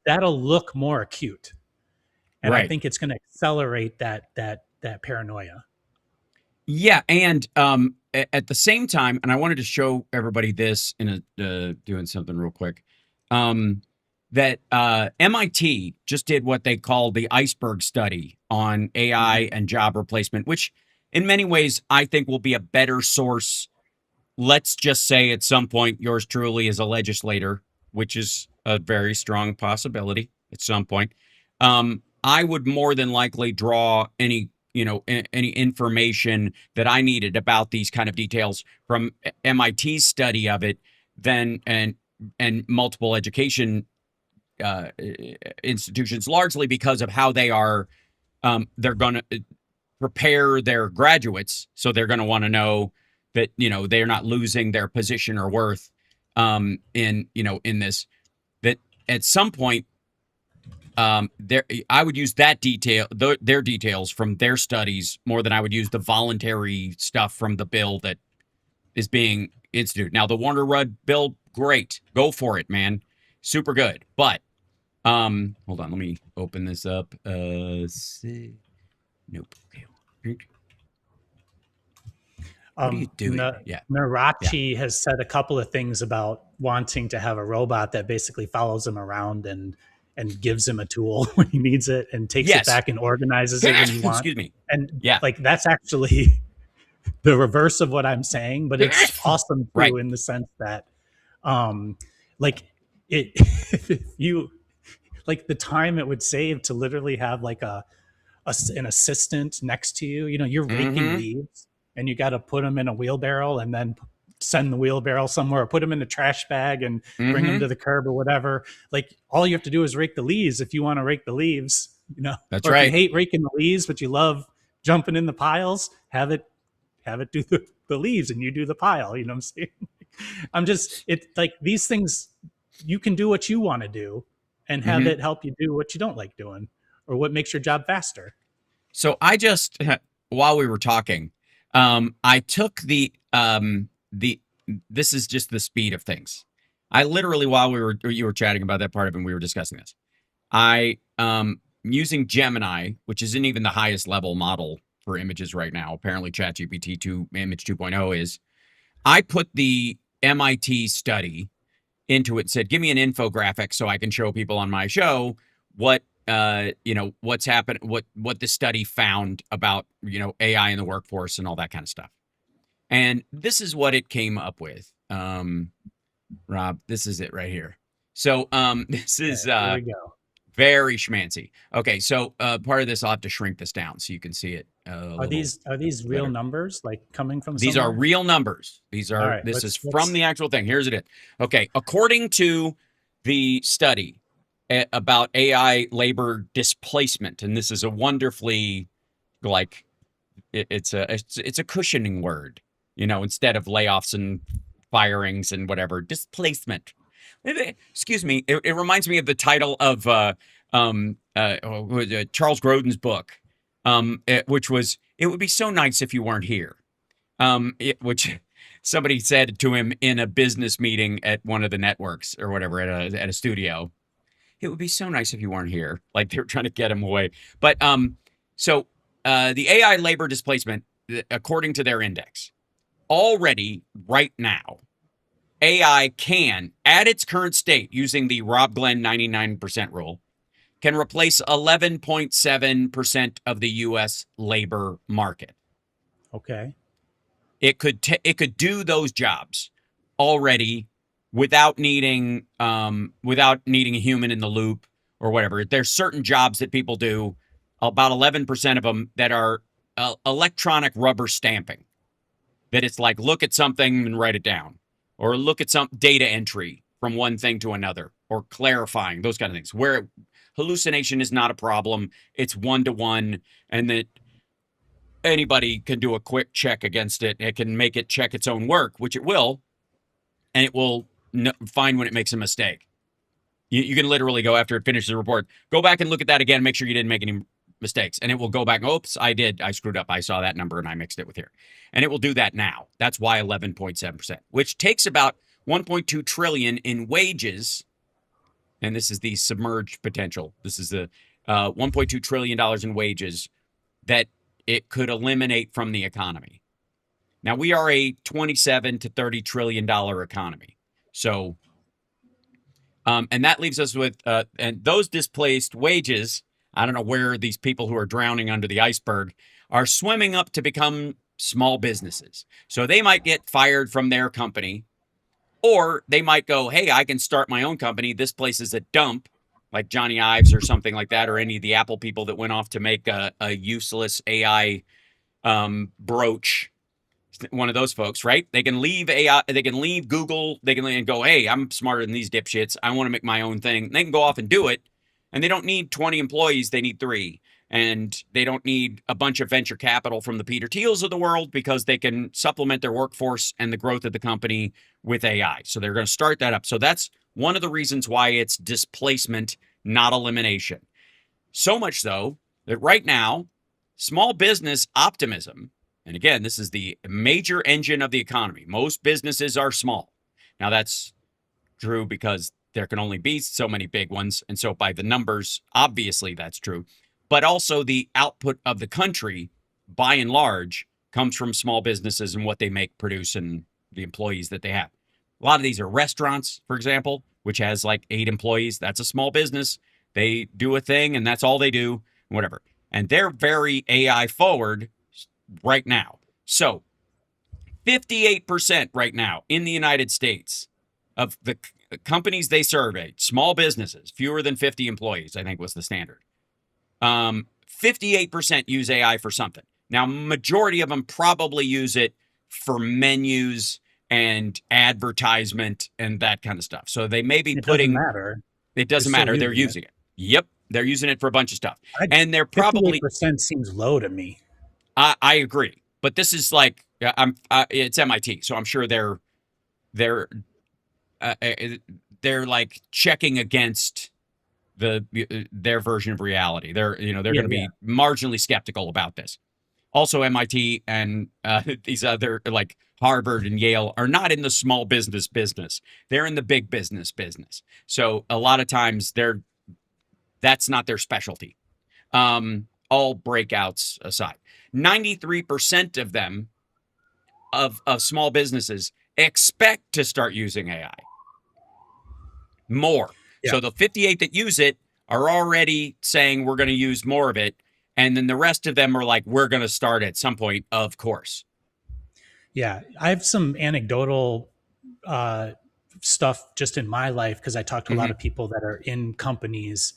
That'll look more acute. And I Right. think it's going to accelerate that paranoia. Yeah, and at the same time, and I wanted to show everybody this in a doing something real quick. Um, that MIT just did what they call the iceberg study on AI Mhm. and job replacement, which in many ways I think will be a better source. Let's just say at some point, yours truly is a legislator, which is a very strong possibility at some point. I would more than likely draw any any information that I needed about these kind of details from MIT's study of it, then and multiple education institutions, largely because of how they're going to prepare their graduates, so they're going to want to know that they're not losing their position or worth in this, that at some point there I would use that their details from their studies more than I would use the voluntary stuff from the bill that is being instituted. Now the Warner Rudd bill, great, go for it, man, super good. But hold on, let me open this up. See. Nope. Okay. What are you doing? Yeah. Yeah. Narachi has said a couple of things about wanting to have a robot that basically follows him around and gives him a tool when he needs it and takes it Yes. back and organizes it when you want. Excuse me. And Yeah. like that's actually the reverse of what I'm saying, but it's awesome Right. too in the sense that like it if you like the time it would save to literally have like an assistant next to you. You're raking Mm-hmm. leaves and you got to put them in a wheelbarrow and then send the wheelbarrow somewhere or put them in a trash bag and bring them Mm-hmm. to the curb or whatever. Like all you have to do is rake the leaves if you want to rake the leaves, That's or if you right. hate raking the leaves, but you love jumping in the piles, have it do the leaves and you do the pile. You know what I'm saying? It's like these things, you can do what you want to do and have Mm-hmm. it help you do what you don't like doing or what makes your job faster. So I just while we were talking, I took the this is just the speed of things. I literally, while you were chatting about that part of it, and we were discussing this, I using Gemini, which isn't even the highest level model for images right now. Apparently, ChatGPT 2 Image 2.0 is. I put the MIT study into it and said, give me an infographic so I can show people on my show what what's happened, what the study found about AI in the workforce and all that kind of stuff. And this is what it came up with. Rob, this is it right here. So this is Here we go. very schmancy. Okay, so part of this, I'll have to shrink this down so you can see it. Are these real better. numbers like coming from These somewhere? are real numbers. These are right, this let's- is let's- from the actual thing. Here's it. Okay, according to the study about AI labor displacement, and this is a wonderfully like it's a cushioning word, instead of layoffs and firings and whatever, displacement. Excuse me. It reminds me of the title of Charles Grodin's book, which was "It Would Be So Nice If You Weren't Here," which somebody said to him in a business meeting at one of the networks or whatever at a studio. It would be so nice if you weren't here. Like they were trying to get him away. But so the AI labor displacement, according to their index, already right now, AI can, at its current state, using the Rob Glenn 99% rule, can replace 11.7% of the U.S. labor market. Okay. It could do those jobs already without needing a human in the loop or whatever. There's certain jobs that people do, about 11% of them, that are electronic rubber stamping. That it's like, look at something and write it down, or look at some data entry from one thing to another, or clarifying, those kind of things, where hallucination is not a problem. It's one-to-one, and that anybody can do a quick check against it. It can make it check its own work, which it will, and it will find when it makes a mistake. You can literally go, after it finishes the report, go back and look at that again, make sure you didn't make any mistakes, and it will go back. Oops, I screwed up. I saw that number and I mixed it with here. And it will do that now. That's why 11.7%, which takes about 1.2 trillion in wages. And this is the submerged potential. This is the $1.2 trillion in wages that it could eliminate from the economy. Now, we are a $27 to $30 trillion economy. So, and that leaves us with, and those displaced wages, I don't know where these people who are drowning under the iceberg are swimming up to become small businesses. So they might get fired from their company, or they might go, hey, I can start my own company. This place is a dump, like Johnny Ives or something like that, or any of the Apple people that went off to make a useless AI brooch. One of those folks, right? They can leave AI, they can leave Google, they can go, hey, I'm smarter than these dipshits. I want to make my own thing. They can go off and do it. And they don't need 20 employees, they need 3. And they don't need a bunch of venture capital from the Peter Thiels of the world, because they can supplement their workforce and the growth of the company with AI. So they're going to start that up. So that's one of the reasons why it's displacement, not elimination. So much so that right now, small business optimism, and again, this is the major engine of the economy. Most businesses are small. Now that's true because there can only be so many big ones. And so by the numbers, obviously that's true. But also the output of the country, by and large, comes from small businesses and what they make, produce, and the employees that they have. A lot of these are restaurants, for example, which has like 8 employees. That's a small business. They do a thing and that's all they do, whatever. And they're very AI forward right now. So 58% right now in the United States of the companies they surveyed, small businesses, fewer than 50 employees, I think was the standard. 58% use AI for something. Now, majority of them probably use it for menus and advertisement and that kind of stuff. So they may be putting. Doesn't matter. It doesn't matter. They're using it. Yep, they're using it for a bunch of stuff, and they're probably 58% seems low to me. I agree, but this is like it's MIT, so I'm sure they're like checking against their version of reality. They're going to be marginally skeptical about this. Also, MIT and these other like Harvard and Yale are not in the small business. They're in the big business. So a lot of times that's not their specialty. All breakouts aside, 93% of them of small businesses expect to start using AI more. Yeah. So the 58 that use it are already saying we're going to use more of it. And then the rest of them are like, we're going to start at some point, of course. Yeah. I have some anecdotal stuff just in my life, because I talk to a lot of people that are in companies.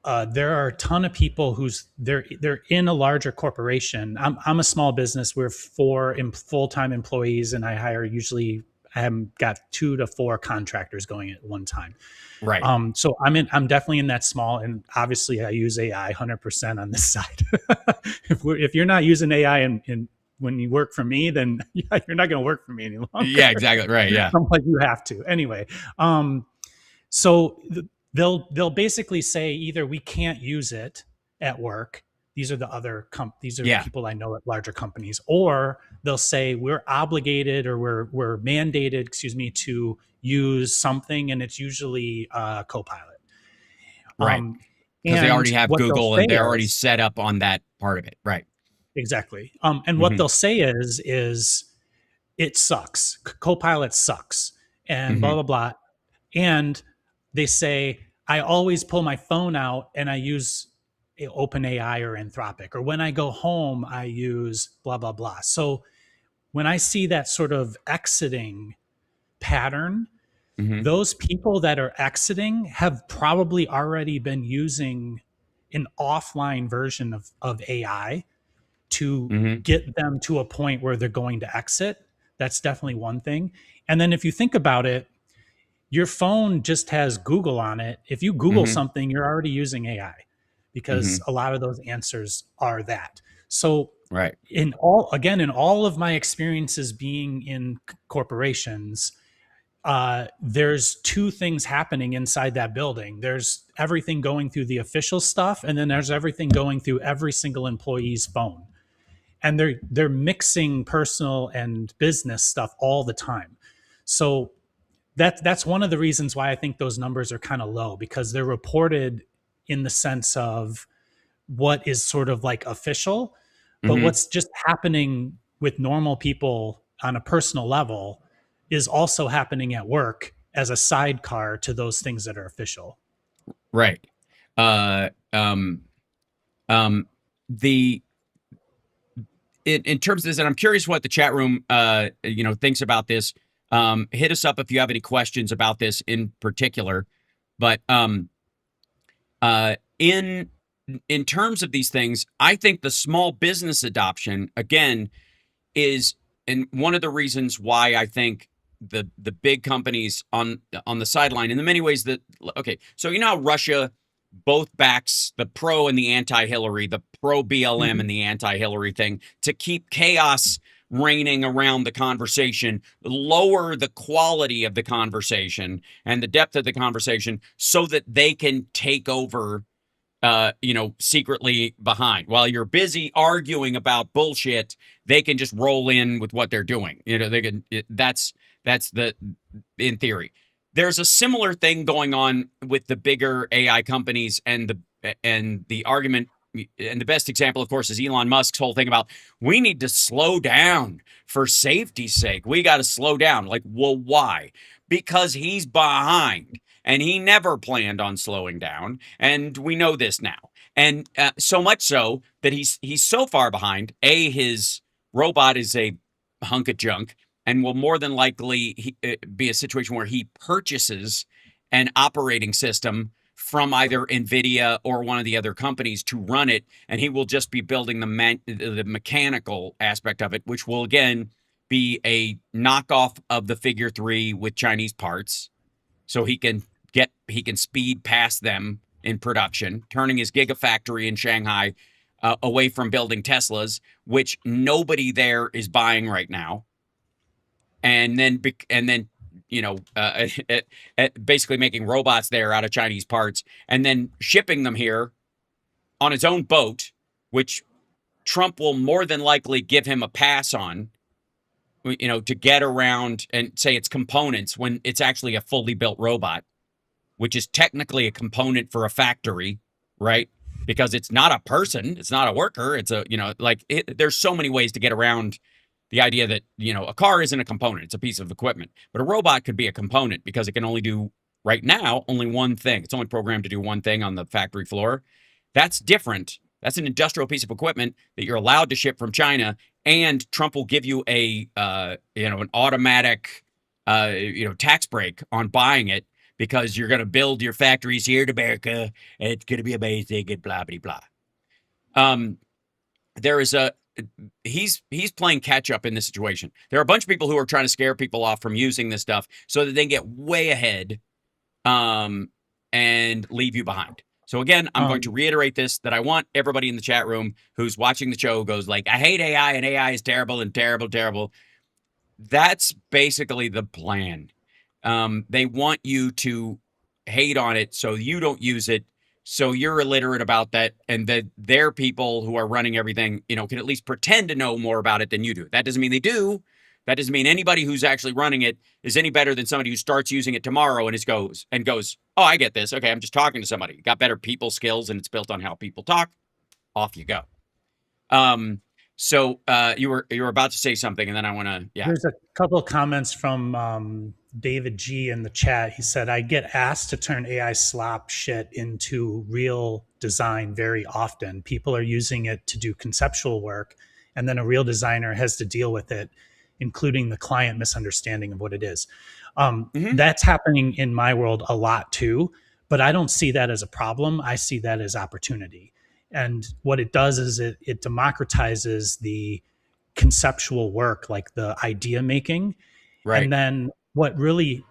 There are a ton of people they're in a larger corporation. I'm a small business. We're 4 full-time employees, and I have got 2 to 4 contractors going at one time. Right. So I'm definitely in that small, and obviously I use AI 100% on this side. If you're not using AI when you work for me, then you're not going to work for me any longer. Yeah, exactly. Right. Yeah. I'm like, you have to anyway. So they'll basically say either we can't use it at work. These are the other the people I know at larger companies, or they'll say we're obligated or we're mandated, to use something, and it's usually Copilot. Right. Because they already have Google and they're already set up on that part of it, right? Exactly. And what Hmm. they'll say is it sucks. Copilot sucks, and blah Hmm. blah blah. And they say I always pull my phone out and I use OpenAI or Anthropic, or when I go home I use blah blah blah. So when I see that sort of exiting pattern, Hmm. those people that are exiting have probably already been using an offline version of AI to Hmm. get them to a point where they're going to exit. That's definitely one thing. And then if you think about it, your phone just has Google on it. If you Google Hmm. something, you're already using AI because Hmm. a lot of those answers are that. So Right. in all of my experiences being in corporations, there's two things happening inside that building. There's everything going through the official stuff, and then there's everything going through every single employee's phone. And they're mixing personal and business stuff all the time. So that's one of the reasons why I think those numbers are kind of low, because they're reported in the sense of what is sort of like official, but Hmm. what's just happening with normal people on a personal level is also happening at work as a sidecar to those things that are official. Right. Uh, the in terms of this, and I'm curious what the chat room, thinks about this. Hit us up if you have any questions about this in particular. But in terms of these things, I think the small business adoption again is, and one of the reasons why I think the big companies on the sideline in the many ways that, okay, so you know how Russia both backs the pro and the anti-Hillary, the pro BLM Mhm. and the anti-Hillary thing to keep chaos reigning around the conversation, lower the quality of the conversation and the depth of the conversation so that they can take over, secretly behind. While you're busy arguing about bullshit, they can just roll in with what they're doing. They can. That's the in theory. There's a similar thing going on with the bigger AI companies and the argument. And the best example, of course, is Elon Musk's whole thing about we need to slow down for safety's sake. We got to slow down. Like, well, why? Because he's behind and he never planned on slowing down, and we know this now. And so much so that he's so far behind. His robot is a hunk of junk, and will more than likely be a situation where he purchases an operating system from either Nvidia or one of the other companies to run it, and he will just be building the mechanical aspect of it, which will again be a knockoff of the Figure 3 with Chinese parts, so he can speed past them in production, turning his gigafactory in Shanghai away from building Teslas, which nobody there is buying right now, and then basically making robots there out of Chinese parts, and then shipping them here on his own boat, which Trump will more than likely give him a pass on, to get around and say it's components when it's actually a fully built robot, which is technically a component for a factory, right? Because it's not a person, it's not a worker, it's there's so many ways to get around the idea that, a car isn't a component, it's a piece of equipment. But a robot could be a component because it can only do, right now, only one thing. It's only programmed to do one thing on the factory floor. That's different. That's an industrial piece of equipment that you're allowed to ship from China, and Trump will give you an automatic, tax break on buying it because you're going to build your factories here in America, and it's going to be amazing and blah blah blah. There is he's playing catch up in this situation. There are a bunch of people who are trying to scare people off from using this stuff so that they get way ahead, and leave you behind. So again, I'm going to reiterate this, that I want everybody in the chat room who's watching the show goes like, I hate AI and AI is terrible and terrible, terrible. That's basically the plan. They want you to hate on it so you don't use it, so you're illiterate about that, and that their people who are running everything, can at least pretend to know more about it than you do. That doesn't mean they do. That doesn't mean anybody who's actually running it is any better than somebody who starts using it tomorrow and goes, oh, I get this. Okay, I'm just talking to somebody. Got better people skills, and it's built on how people talk. Off you go. So you were about to say something, and then I want to, yeah. There's a couple of comments from David G in the chat. He said, I get asked to turn AI slop shit into real design very often. People are using it to do conceptual work, and then a real designer has to deal with it, including the client misunderstanding of what it is. That's happening in my world a lot too, but I don't see that as a problem. I see that as opportunity. And what it does is it democratizes the conceptual work, like the idea making. Right. And then what really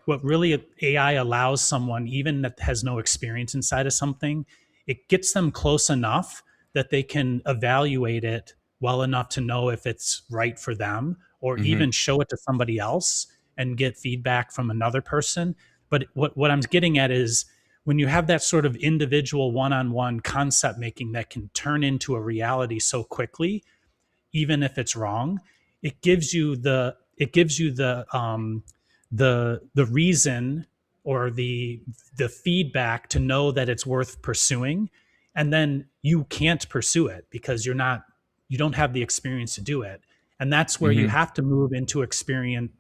AI allows someone, even that has no experience inside of something, it gets them close enough that they can evaluate it well enough to know if it's right for them, or even show it to somebody else and get feedback from another person. But what I'm getting at is, when you have that sort of individual one-on-one concept making that can turn into a reality so quickly, even if it's wrong, it gives you the reason or the feedback to know that it's worth pursuing. And then you can't pursue it because you don't have the experience to do it. And that's where you have to move into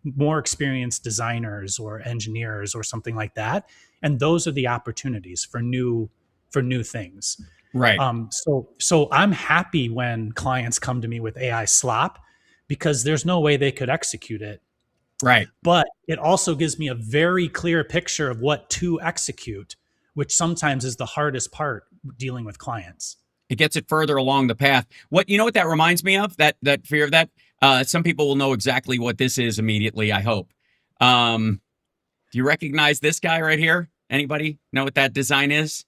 more experienced designers or engineers or something like that. And those are the opportunities for new things. Right. So I'm happy when clients come to me with AI slop, because there's no way they could execute it. Right. But it also gives me a very clear picture of what to execute, which sometimes is the hardest part dealing with clients. It gets it further along the path. What that reminds me of, that fear of that. Some people will know exactly what this is immediately, I hope. Do you recognize this guy right here? Anybody know what that design is?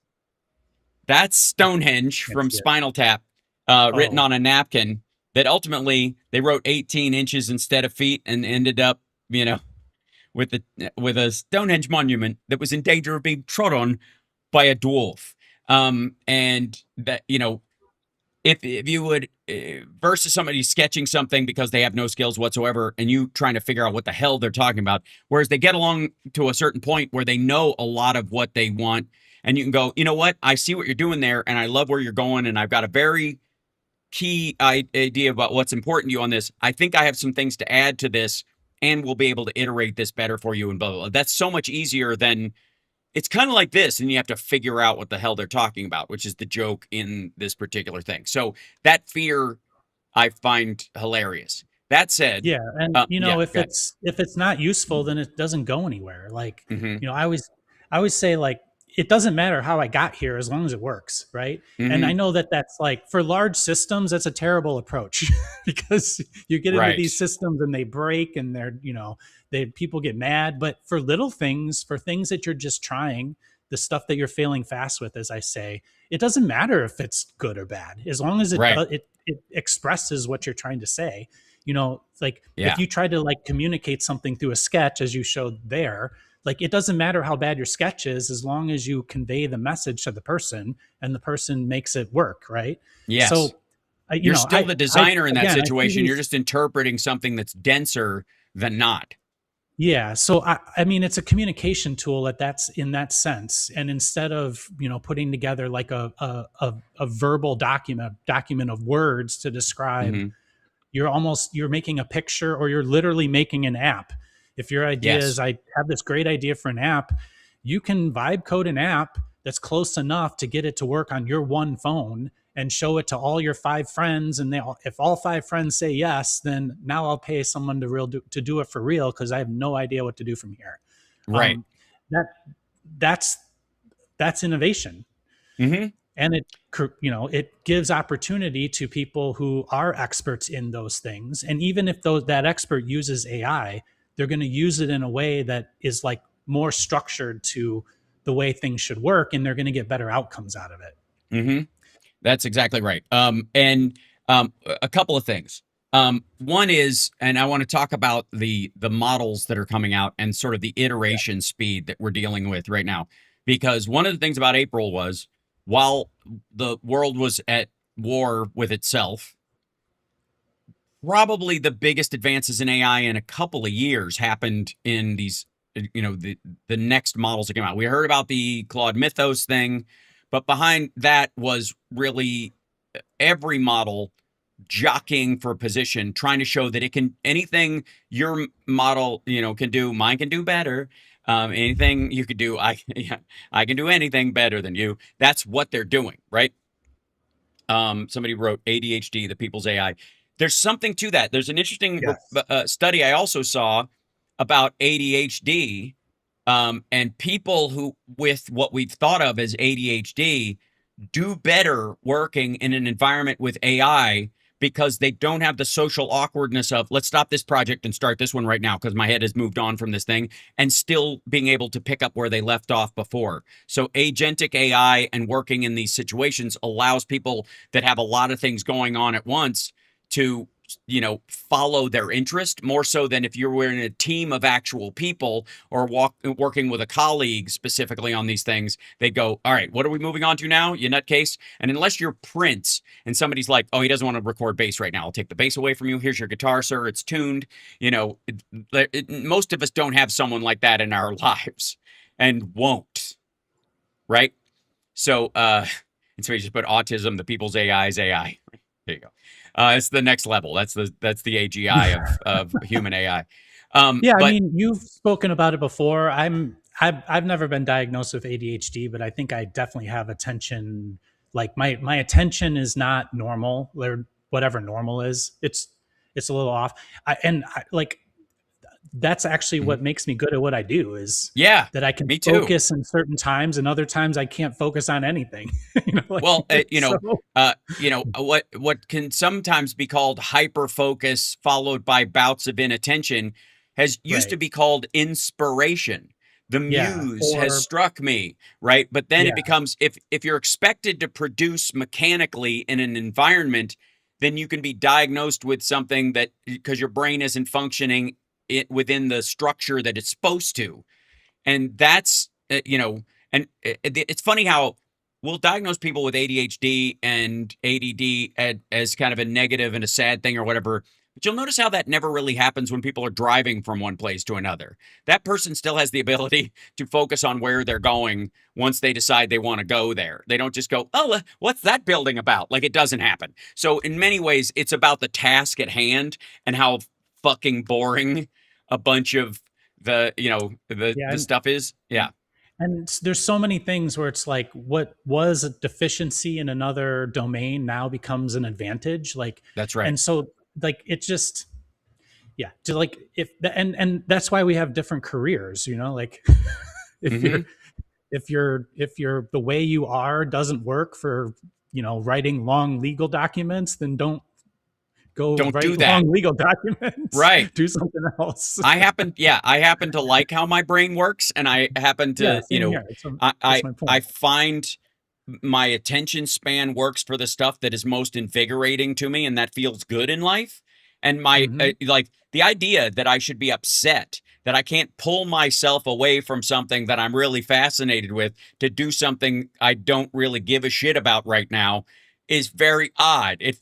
That's Stonehenge from Spinal Tap, written on a napkin that ultimately they wrote 18 inches instead of feet and ended up, with a Stonehenge monument that was in danger of being trod on by a dwarf. And that, if you would, versus somebody sketching something because they have no skills whatsoever and you trying to figure out what the hell they're talking about, whereas they get along to a certain point where they know a lot of what they want, and you can go, you know what, I see what you're doing there and I love where you're going, and I've got a very key idea about what's important to you on this. I think I have some things to add to this, and we'll be able to iterate this better for you, and blah, blah, blah. That's so much easier than, it's kind of like this, and you have to figure out what the hell they're talking about, which is the joke in this particular thing. So that fear I find hilarious. That said, yeah, and if it's not useful, then it doesn't go anywhere. Like, I always say, like, it doesn't matter how I got here as long as it works, right? And I know that that's, like, for large systems, that's a terrible approach because you get into these systems and they break and people get mad. But for little things, for things that you're just trying, the stuff that you're failing fast with, as I say, it doesn't matter if it's good or bad, as long as it expresses what you're trying to say. If you try to, like, communicate something through a sketch, as you showed there, like, it doesn't matter how bad your sketch is, as long as you convey the message to the person and the person makes it work, right? Yes. So you're still the designer in that situation. You're just interpreting something that's denser than not. Yeah. So I mean, it's a communication tool that's in that sense. And instead of, putting together like a verbal document of words to describe, you're making a picture, or you're literally making an app. If your idea is, I have this great idea for an app, you can vibe code an app that's close enough to get it to work on your one phone and show it to all your 5 friends. And if all 5 friends say yes, then now I'll pay someone to do it for real, because I have no idea what to do from here. Right. That's innovation. And it gives opportunity to people who are experts in those things. And even if that expert uses AI, they're going to use it in a way that is, like, more structured to the way things should work, and they're going to get better outcomes out of it. That's exactly right. And a couple of things. One is, and I want to talk about the models that are coming out and sort of the iteration speed that we're dealing with right now. Because one of the things about April was, while the world was at war with itself, probably the biggest advances in AI in a couple of years happened in these, the next models that came out. We heard about the Claude Mythos thing, but behind that was really every model jockeying for position, trying to show that it can anything your model can do, mine can do better. Anything you could do, I can do anything better than you. That's what they're doing, right? Somebody wrote ADHD, the people's AI. There's something to that. There's an interesting study I also saw about ADHD, and people who with what we've thought of as ADHD do better working in an environment with AI because they don't have the social awkwardness of let's stop this project and start this one right now because my head has moved on from this thing, and still being able to pick up where they left off before. So agentic AI and working in these situations allows people that have a lot of things going on at once to follow their interest more so than if you were in a team of actual people or working with a colleague specifically on these things. They go, all right, what are we moving on to now, you nutcase? And unless you're Prince and somebody's like, oh, he doesn't want to record bass right now, I'll take the bass away from you. Here's your guitar, sir. It's tuned. Most of us don't have someone like that in our lives and won't. Right? So, and so you just put autism, the people's AI is AI. There you go. It's the next level. That's the AGI of human AI. I mean, you've spoken about it before. I've never been diagnosed with ADHD, but I think I definitely have attention. Like my attention is not normal, or whatever normal is. It's a little off. That's actually what makes me good at what I do is that I can focus in certain times, and other times I can't focus on anything. What can sometimes be called hyper focus followed by bouts of inattention used to be called inspiration. The muse has struck me, right? But then it becomes, if you're expected to produce mechanically in an environment, then you can be diagnosed with something that because your brain isn't functioning within the structure that it's supposed to. And that's, and it's funny how we'll diagnose people with ADHD and ADD as kind of a negative and a sad thing or whatever. But you'll notice how that never really happens when people are driving from one place to another. That person still has the ability to focus on where they're going once they decide they want to go there. They don't just go, oh, what's that building about? Like, it doesn't happen. So in many ways, it's about the task at hand and how fucking boring a bunch of the stuff is. Yeah. And there's so many things where it's like what was a deficiency in another domain now becomes an advantage. Like, that's right. And so like it just like and that's why we have different careers, like if you're the way you are doesn't work for writing long legal documents, then don't write do that. Long legal documents. Right. Do something else. I happen to like how my brain works, and I happen to, I find my attention span works for the stuff that is most invigorating to me, and that feels good in life. And my the idea that I should be upset that I can't pull myself away from something that I'm really fascinated with to do something I don't really give a shit about right now is very odd. You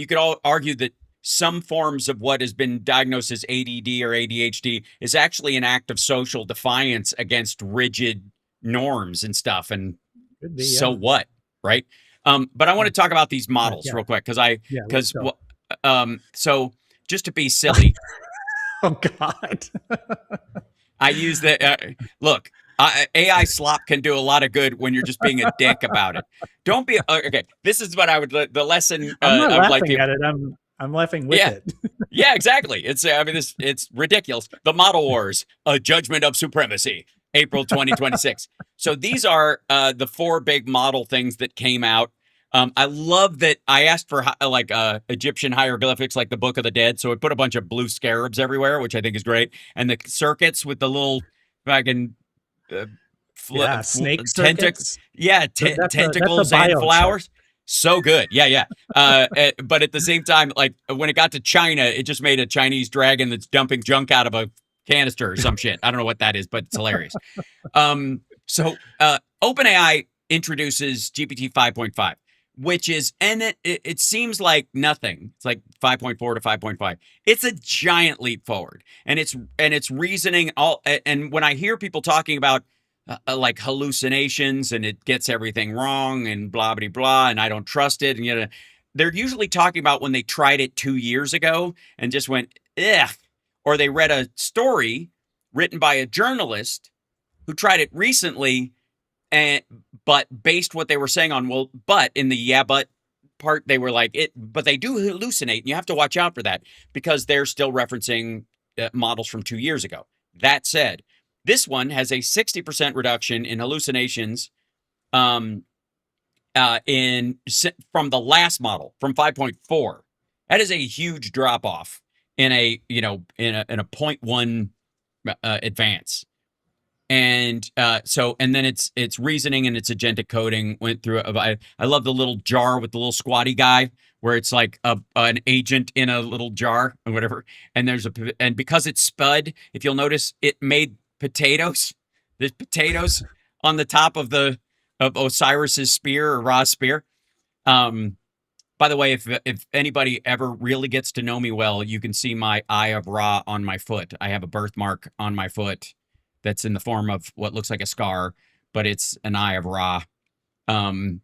could all argue that some forms of what has been diagnosed as ADD or ADHD is actually an act of social defiance against rigid norms and stuff. And so what, right? But I want to talk about these models real quick so just to be silly. Oh God. I use the look. AI slop can do a lot of good when you're just being a dick about it. Don't be okay. This is what I would the lesson. I'm not laughing at it. I'm laughing with it. Yeah, exactly. It's it's ridiculous. The Model Wars: A Judgment of Supremacy, April 2026. So these are the 4 big model things that came out. I love that I asked for Egyptian hieroglyphics, like the Book of the Dead. So it put a bunch of blue scarabs everywhere, which I think is great, and the circuits with the little fucking. Snake circuits. Tentacles and flowers. So good. But at the same time, like when it got to China, it just made a Chinese dragon that's dumping junk out of a canister or some shit. I don't know what that is, but it's hilarious. So OpenAI introduces GPT 5.5, which is, and it seems like nothing. It's like 5.4 to 5.5. It's a giant leap forward, and it's reasoning and when I hear people talking about like hallucinations and it gets everything wrong and blah blah blah, and I don't trust it, and they're usually talking about when they tried it 2 years ago and just went, ugh, or they read a story written by a journalist who tried it recently, but based what they were saying on, well, but in the but part, they were like, but they do hallucinate, and you have to watch out for that because they're still referencing models from 2 years ago. That said, this one has a 60% reduction in hallucinations from the last model, from 5.4. That is a huge drop off in a 0.1 advance. And then it's reasoning and its agentic coding went through. I love the little jar with the little squatty guy where it's like an agent in a little jar or whatever. And and because it's Spud, if you'll notice, it made potatoes. There's potatoes on the top of Osiris's spear or Ra's spear. By the way, if anybody ever really gets to know me well, you can see my Eye of Ra on my foot. I have a birthmark on my foot that's in the form of what looks like a scar, but it's an Eye of Ra. I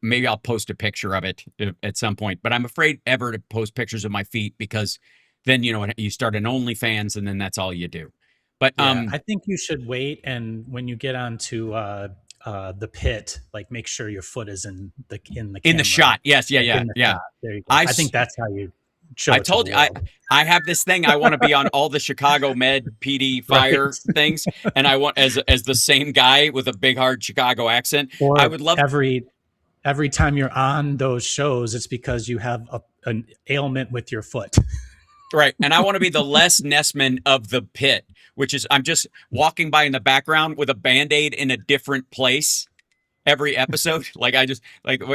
maybe I'll post a picture of it at some point, but I'm afraid ever to post pictures of my feet because then, you start an OnlyFans and then that's all you do. But I think you should wait. And when you get onto the pit, like make sure your foot is in the camera. Shot. Yes. Yeah. Shot. There you go. I think that's how you show it. I told you, I have this thing. I want to be on all the Chicago Med PD fire things, and I want as the same guy with a big hard Chicago accent. Or I would love every time you're on those shows, it's because you have an ailment with your foot. Right, and I want to be the Les Nessman of the pit, which is I'm just walking by in the background with a Band-Aid in a different place every episode. Like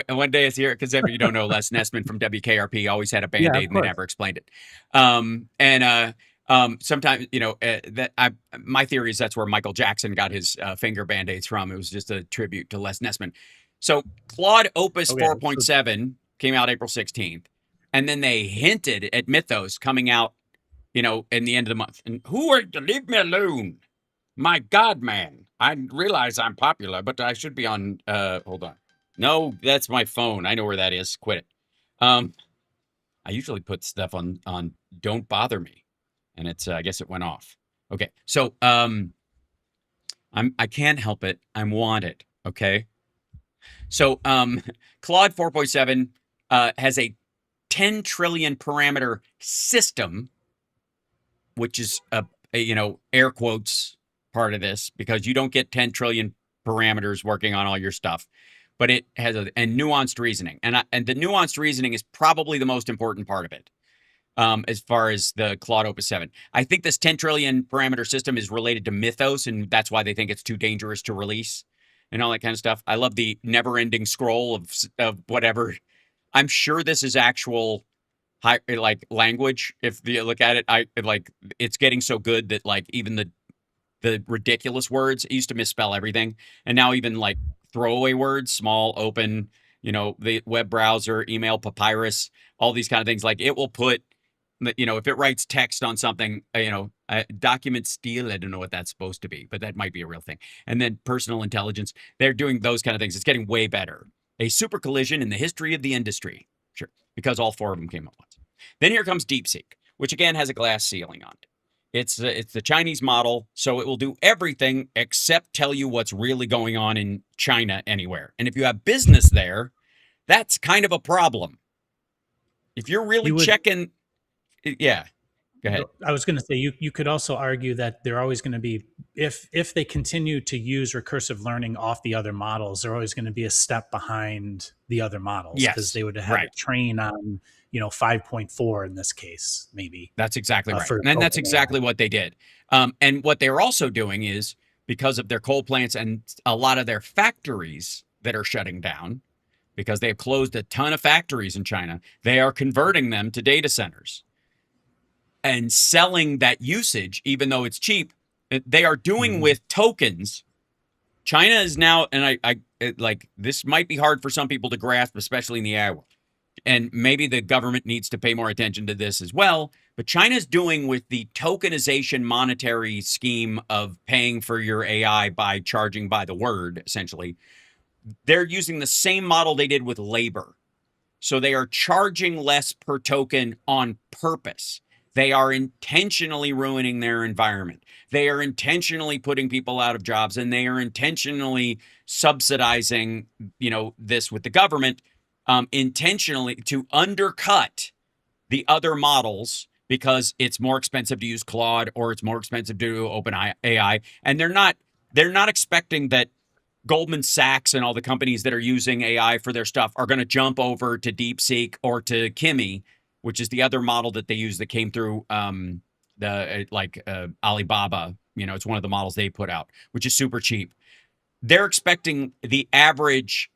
one day it's here because if you don't know, Les Nessman from WKRP always had a Band-Aid and they never explained it. Sometimes my theory is that's where Michael Jackson got his finger Band-Aids from. It was just a tribute to Les Nessman. So Claude Opus 4.7 came out April 16th, and then they hinted at Mythos coming out, in the end of the month. And who are to leave me alone? My God, man. I realize I'm popular, but I should be on, hold on. No, that's my phone. I know where that is. Quit it. I usually put stuff on Don't Bother Me, and it's, I guess it went off. Okay. So, I can't help it. I'm wanted. Okay. So, Claude 4.7, has a 10 trillion parameter system, which is air quotes part of this because you don't get 10 trillion parameters working on all your stuff, but it has and nuanced reasoning. And the nuanced reasoning is probably the most important part of it. As far as the Claude Opus 7, I think this 10 trillion parameter system is related to Mythos, and that's why they think it's too dangerous to release and all that kind of stuff. I love the never ending scroll of whatever. I'm sure this is actual language. If you look at it, it's getting so good that even the ridiculous words, it used to misspell everything. And now even throwaway words, small, open, the web browser, email, papyrus, all these kind of things. It will put, if it writes text on something, document steal, I don't know what that's supposed to be, but that might be a real thing. And then personal intelligence, they're doing those kind of things. It's getting way better. A super collision in the history of the industry. Sure, because all four of them came at once. Then here comes DeepSeek, which again has a glass ceiling on it. It's the Chinese model, so it will do everything except tell you what's really going on in China anywhere. And if you have business there, that's kind of a problem. If you're really checking, yeah. Go ahead. I was going to say you could also argue that they're always going to be, if they continue to use recursive learning off the other models, they're always going to be a step behind the other models because they would have to train on 5.4 in this case, maybe. That's exactly right. And that's exactly what they did. And what they're also doing is, because of their coal plants and a lot of their factories that are shutting down, because they have closed a ton of factories in China, they are converting them to data centers and selling that usage, even though it's cheap. They are doing with tokens. China is now, and I this might be hard for some people to grasp, especially in the AI world. And maybe the government needs to pay more attention to this as well. But China's doing with the tokenization monetary scheme of paying for your AI by charging by the word, essentially. They're using the same model they did with labor. So they are charging less per token on purpose. They are intentionally ruining their environment. They are intentionally putting people out of jobs, and they are intentionally subsidizing, this with the government, intentionally to undercut the other models because it's more expensive to use Claude or it's more expensive to do OpenAI. And they're not expecting that Goldman Sachs and all the companies that are using AI for their stuff are going to jump over to DeepSeek or to Kimi, which is the other model that they use that came through Alibaba. It's one of the models they put out, which is super cheap. They're expecting the average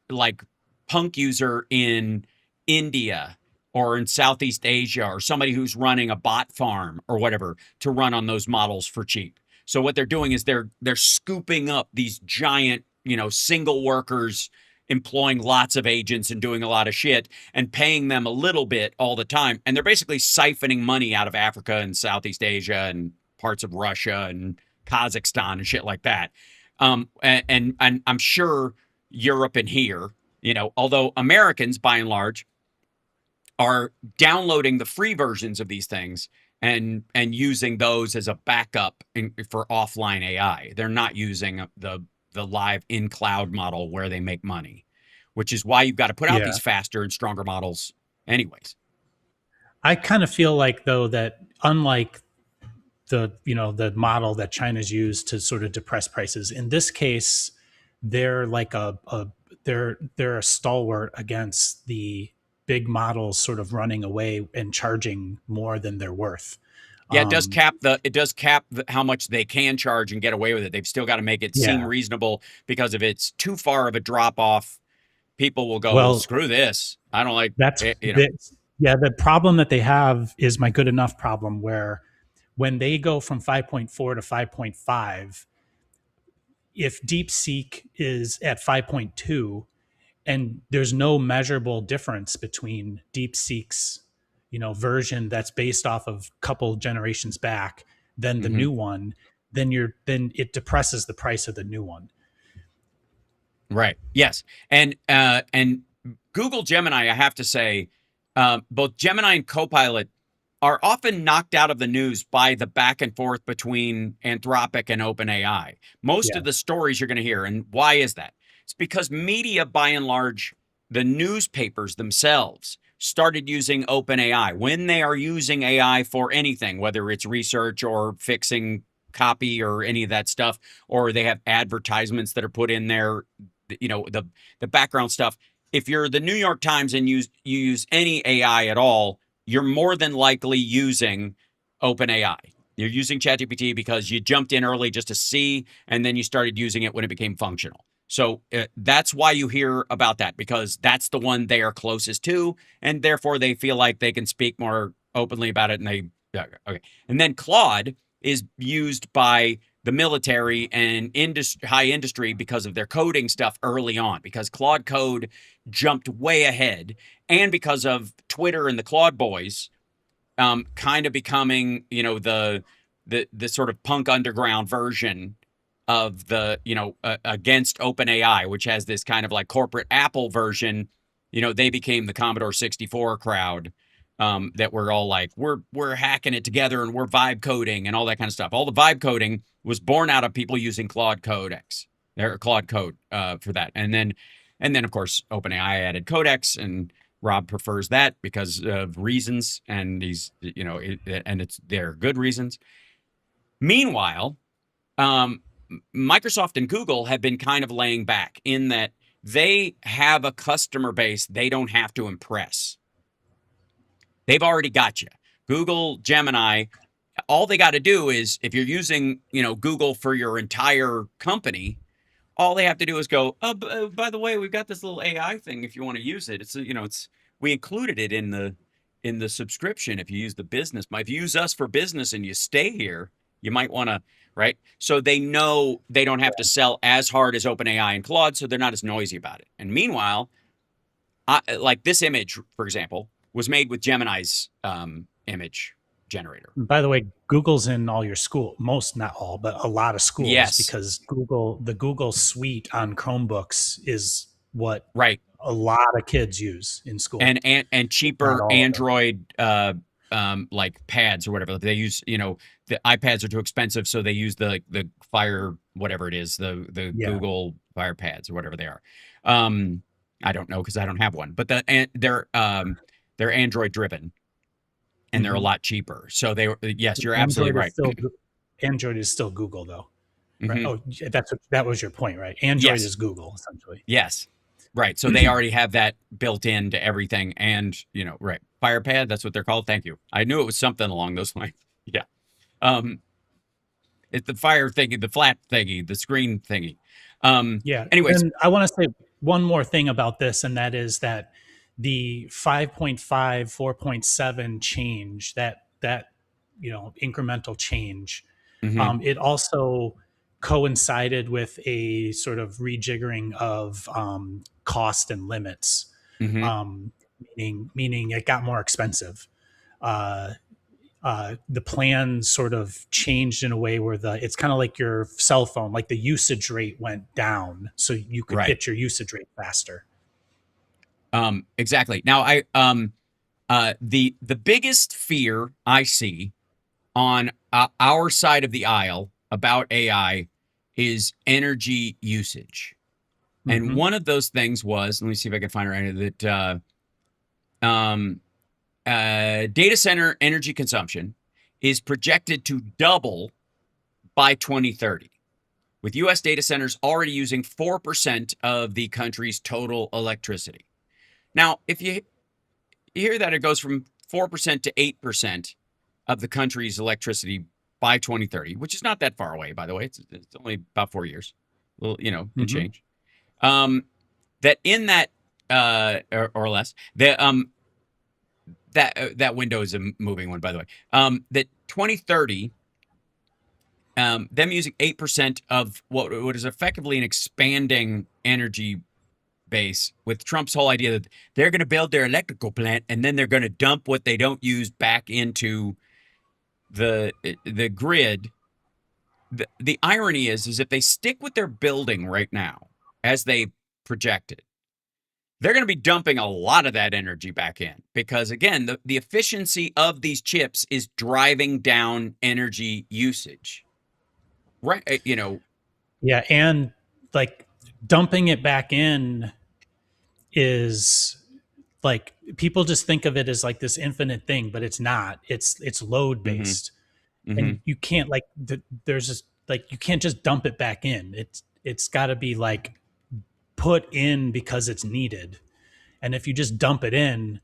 punk user in India or in Southeast Asia or somebody who's running a bot farm or whatever to run on those models for cheap. So what they're doing is they're scooping up these giant, single workers employing lots of agents and doing a lot of shit and paying them a little bit all the time. And they're basically siphoning money out of Africa and Southeast Asia and parts of Russia and Kazakhstan and shit like that. And I'm sure Europe and here, although Americans by and large are downloading the free versions of these things and using those as a backup for offline AI. They're not using the live in cloud model where they make money, which is why you've got to put out these faster and stronger models anyways. I kind of feel like, though, that unlike the model that China's used to sort of depress prices, in this case, they're like they're a stalwart against the big models sort of running away and charging more than they're worth. Yeah, it does cap how much they can charge and get away with it. They've still got to make it seem reasonable, because if it's too far of a drop off, people will go, well, screw this. I don't like that's it, the problem that they have is my good enough problem, where when they go from 5.4 to 5.5, if DeepSeek is at 5.2 and there's no measurable difference between DeepSeek's version that's based off of a couple generations back than the new one, then it depresses the price of the new one. Right. Yes. And Google Gemini, I have to say, both Gemini and Copilot are often knocked out of the news by the back and forth between Anthropic and OpenAI. Most of the stories you're going to hear. And why is that? It's because media, by and large, the newspapers themselves started using OpenAI when they are using AI for anything, whether it's research or fixing copy or any of that stuff, or they have advertisements that are put in there, the background stuff. If you're the New York Times and you use any AI at all, you're more than likely using OpenAI. You're using ChatGPT because you jumped in early just to see, and then you started using it when it became functional. So that's why you hear about that, because that's the one they are closest to, and therefore they feel like they can speak more openly about it. And okay. And then Claude is used by the military and high industry because of their coding stuff early on, because Claude Code jumped way ahead, and because of Twitter and the Claude boys kind of becoming, the sort of punk underground version of the, against OpenAI, which has this kind of like corporate Apple version. They became the Commodore 64 crowd, that were all like, we're hacking it together and we're vibe coding and all that kind of stuff. All the vibe coding was born out of people using Claude Codex, or Claude Code, for that. And then of course OpenAI added Codex, and Rob prefers that because of reasons, and he's, they're good reasons. Meanwhile, Microsoft and Google have been kind of laying back in that they have a customer base they don't have to impress. They've already got you. Google Gemini, all they got to do is, if you're using, Google for your entire company, all they have to do is go, oh, by the way, we've got this little AI thing if you want to use it. It's we included it in the subscription if you use the business. If you use us for business and you stay here, you might want to, right? So they know they don't have to sell as hard as OpenAI and Claude, so they're not as noisy about it. And meanwhile, like this image, for example, was made with Gemini's image generator. By the way, Google's in all your school, most, not all, but a lot of schools, yes, because the Google Suite on Chromebooks is what a lot of kids use in school. and Not cheaper all of them. Android like pads or whatever. They use, the iPads are too expensive, so they use the Fire, whatever it is, the Yeah. Google Fire Pads or whatever they are. I don't know because I don't have one, but they're Android driven, and they're a Mhm. lot cheaper. So yes, you're absolutely right. Android is still Google though. Right? Mhm. Oh, that was your point, right? Android Yes. is Google essentially. Yes. Right. So they already have that built into everything. And, right. FirePad, that's what they're called. Thank you. I knew it was something along those lines. Yeah. It's the fire thingy, the flat thingy, the screen thingy. Yeah. Anyways. And I want to say one more thing about this, and that is that the 5.5, 4.7 change, that incremental change, Mhm, it also coincided with a sort of rejiggering of cost and limits, mhm. meaning it got more expensive. Uh, the plan sort of changed in a way where it's kind of like your cell phone, like the usage rate went down, so you could Right. hit your usage rate faster. Exactly. Now, the biggest fear I see on our side of the aisle about AI is energy usage. And Mhm. one of those things was, let me see if I can find it right, that data center energy consumption is projected to double by 2030, with U.S. data centers already using 4% of the country's total electricity. Now, if you hear that it goes from 4% to 8% of the country's electricity by 2030, which is not that far away, by the way. It's only about 4 years, well, and Mhm. change. That in that or less, that window is a moving one, by the way. That 2030, them using 8% of what is effectively an expanding energy base, with Trump's whole idea that they're going to build their electrical plant and then they're going to dump what they don't use back into the grid. The irony is if they stick with their building right now as they projected, they're going to be dumping a lot of that energy back in, because again, the efficiency of these chips is driving down energy usage. Right, Yeah, and like dumping it back in is like, people just think of it as like this infinite thing, but it's not. It's load hmm based, hmm and you can't there's just like, you can't just dump it back in. It's got to be like put in because it's needed, and if you just dump it in,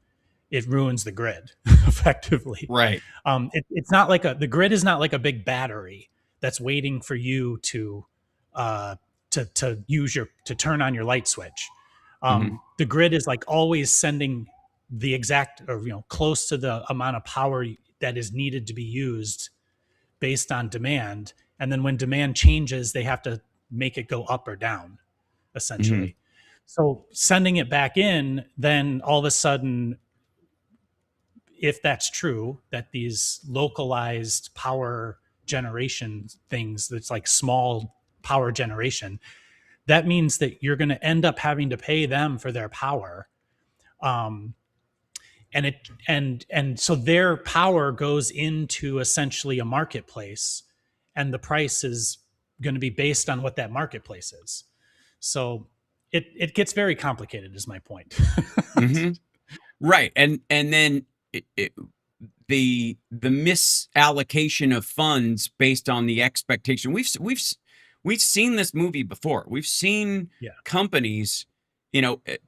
it ruins the grid effectively. right. It's not like the grid is not like a big battery that's waiting for you to uh, to turn on your light switch. hmm The grid is like always sending the exact, or close to the amount of power that is needed to be used based on demand, and then when demand changes, they have to make it go up or down, hmm essentially. So sending it back in, then all of a sudden, if that's true, that these localized power generation things, that's like small power generation, that means that you're going to end up having to pay them for their power. um, and so their power goes into essentially a marketplace, and the price is going to be based on what that marketplace is. So it gets very complicated, is my point. hmm Right, and then the misallocation of funds based on the expectation. We've seen this movie before. We've seen Yeah. companies,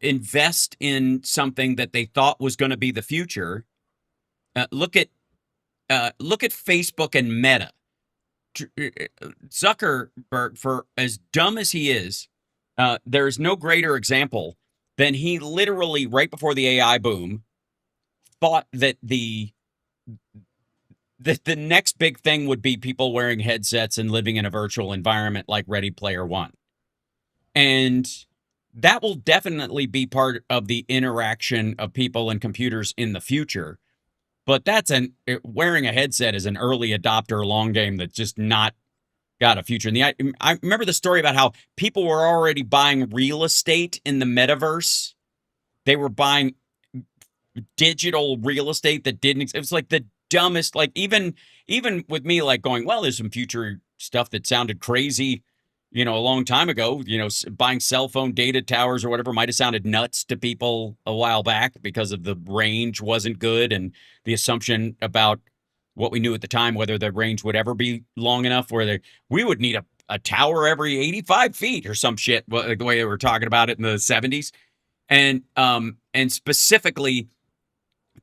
invest in something that they thought was going to be the future. Look at Facebook and Meta. Zuckerberg, for as dumb as he is, there is no greater example than he literally, right before the AI boom, thought that the next big thing would be people wearing headsets and living in a virtual environment like Ready Player One. And that will definitely be part of the interaction of people and computers in the future. But wearing a headset is an early adopter long game that's just not got a future. I remember the story about how people were already buying real estate in the metaverse They were buying digital real estate that didn't exist. It was like the dumbest, like even with me, like going, well, there's some future stuff that sounded crazy, a long time ago. Buying cell phone data towers or whatever might have sounded nuts to people a while back because of the range wasn't good and the assumption about what we knew at the time, whether the range would ever be long enough where we would need a tower every 85 feet or some shit, like the way they were talking about it in the 70s. And specifically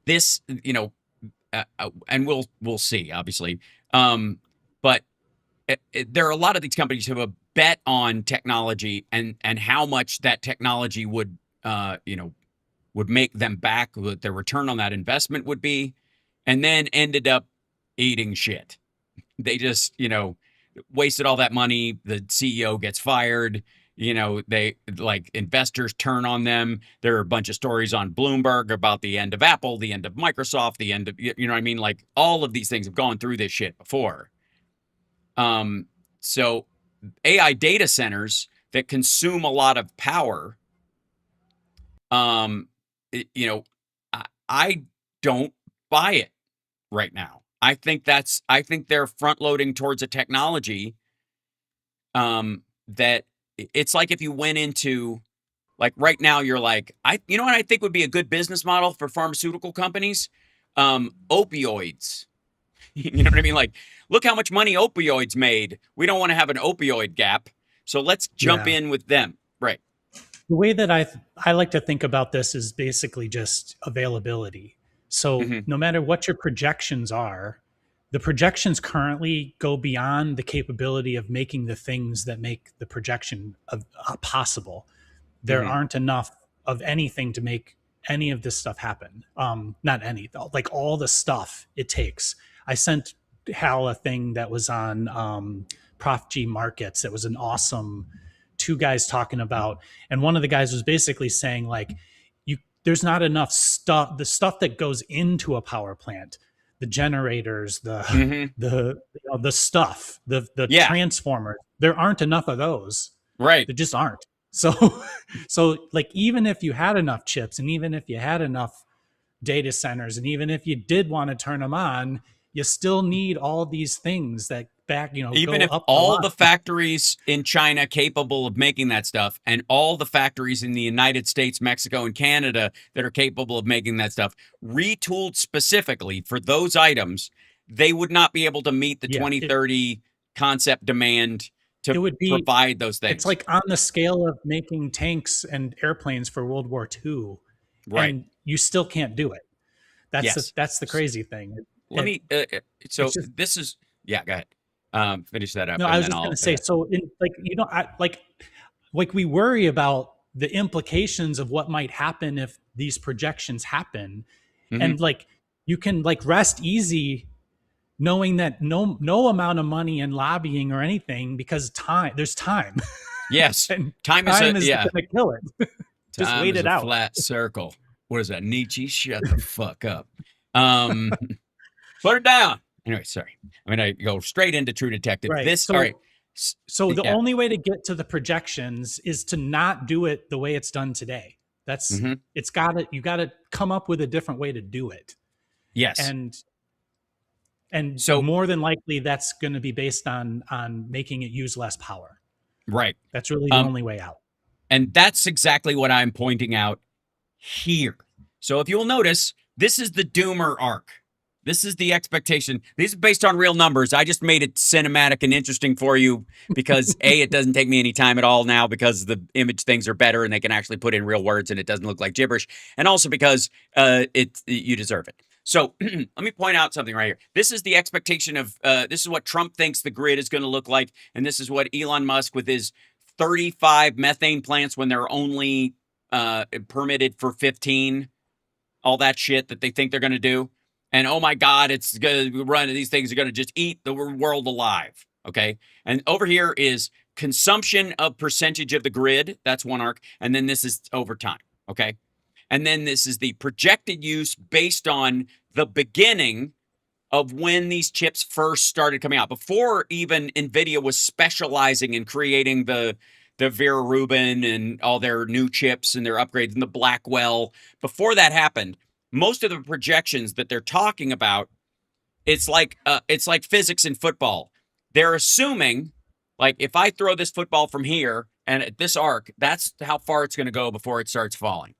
this, and we'll see, obviously. But there are a lot of these companies who have a bet on technology and how much that technology would make them back, what their return on that investment would be, and then ended up eating shit. They just, wasted all that money. The CEO gets fired. They like investors turn on them. There are a bunch of stories on Bloomberg about the end of Apple, the end of Microsoft, the end of, what I mean? Like all of these things have gone through this shit before. So AI data centers that consume a lot of power, I don't buy it right now. I think they're front loading towards a technology, that it's like if you went into, like right now, you're like, what I think would be a good business model for pharmaceutical companies? Opioids. You know what I mean? Like, look how much money opioids made. We don't want to have an opioid gap. So let's jump in with them. Right. The way that I like to think about this is basically just availability. So no matter what your projections are, the projections currently go beyond the capability of making the things that make the projection possible. There aren't enough of anything to make any of this stuff happen. Not any, though, like all the stuff it takes. I sent Hal a thing that was on Prof G Markets. It was an awesome, two guys talking about, and one of the guys was basically saying like, there's not enough stuff, the stuff that goes into a power plant, the generators, the stuff, the transformers, there aren't enough of those. Right. There just aren't. So like, even if you had enough chips and even if you had enough data centers and even if you did want to turn them on, you still need all these things that even if all the factories in China capable of making that stuff and all the factories in the United States, Mexico, and Canada that are capable of making that stuff retooled specifically for those items, they would not be able to meet the 2030 concept demand to provide those things. It's like on the scale of making tanks and airplanes for World War II, right? And you still can't do it. That's the crazy thing. Let me. This is go ahead. Finish that up. No, I was just going to say. So, we worry about the implications of what might happen if these projections happen, and like you can like rest easy, knowing that no amount of money and lobbying or anything, because there's time. Yes, time is going to kill it. Just time wait is it a out. Flat circle. What is that, Nietzsche? Shut the fuck up. Put it down. Anyway, sorry. I'm going to go straight into True Detective. Right. All right. So the only way to get to the projections is to not do it the way it's done today. That's you got to come up with a different way to do it. Yes. And so more than likely that's going to be based on making it use less power. Right. That's really the only way out. And that's exactly what I'm pointing out here. So if you'll notice, this is the Doomer arc. This is the expectation. These are based on real numbers. I just made it cinematic and interesting for you because it doesn't take me any time at all now because the image things are better and they can actually put in real words and it doesn't look like gibberish. And also because you deserve it. So let me point out something right here. This is the expectation of, this is what Trump thinks the grid is going to look like. And this is what Elon Musk with his 35 methane plants when they're only permitted for 15, all that shit that they think they're going to do. And oh my God, it's going to run. These things are going to just eat the world alive. Okay. And over here is consumption of percentage of the grid. That's one arc. And then this is over time. Okay. And then this is the projected use based on the beginning of when these chips first started coming out, before even NVIDIA was specializing in creating the the Vera Rubin and all their new chips and their upgrades and the Blackwell. Before that happened, most of the projections that they're talking about, it's like physics in football. They're assuming, like, if I throw this football from here and at this arc, that's how far it's going to go before it starts falling.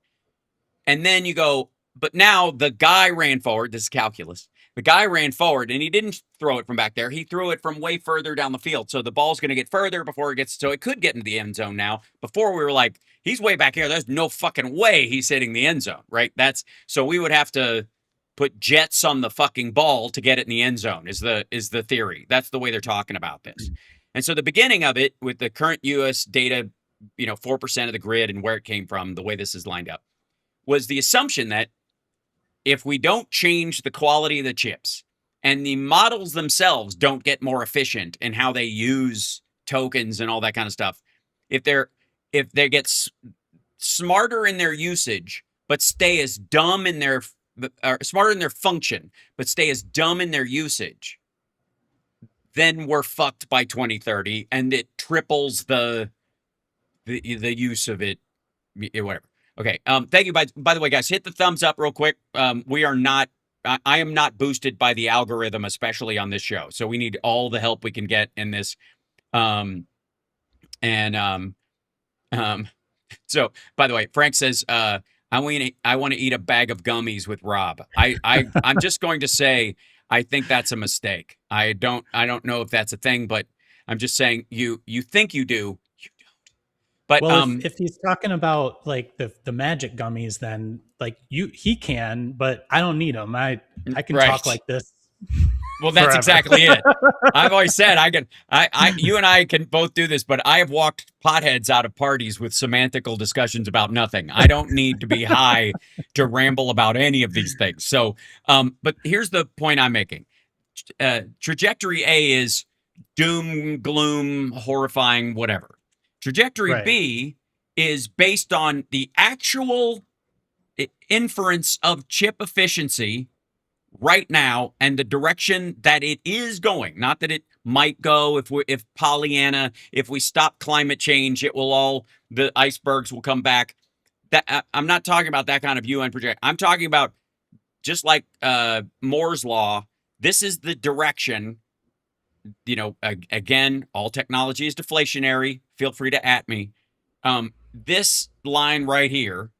And then you go, but now the guy ran forward. This is calculus. The guy ran forward and he didn't throw it from back there. He threw it from way further down the field. So the ball's going to get further before it gets, so it could get into the end zone now. Before we were like, he's way back here. There's no fucking way he's hitting the end zone, right? So we would have to put jets on the fucking ball to get it in the end zone is the theory. That's the way they're talking about this. And so the beginning of it with the current US data, 4% of the grid and where it came from, the way this is lined up, was the assumption that if we don't change the quality of the chips and the models themselves don't get more efficient in how they use tokens and all that kind of stuff, if they get smarter in their usage, but stay as dumb in their, smarter in their function, but stay as dumb in their usage, then we're fucked by 2030 and it triples the use of it, whatever. Okay. Thank you. By the way, guys, hit the thumbs up real quick. We are not, I am not boosted by the algorithm, especially on this show. So we need all the help we can get in this. So by the way, Frank says, I want to eat a bag of gummies with Rob. I'm just going to say, I think that's a mistake. I don't know if that's a thing, but I'm just saying you think you do. But if he's talking about like the magic gummies, then like he can, but I don't need them. I can talk like this. Well, that's forever. Exactly it. I've always said you and I can both do this, but I have walked potheads out of parties with semantical discussions about nothing. I don't need to be high to ramble about any of these things. So, but here's the point I'm making. Trajectory A is doom, gloom, horrifying, whatever. Trajectory B is based on the actual inference of chip efficiency right now and the direction that it is going. Not that it might go if Pollyanna, if we stop climate change, the icebergs will come back. That I'm not talking about that kind of UN project. I'm talking about just like Moore's law. This is the direction. Again, all technology is deflationary. Feel free to at me. This line right here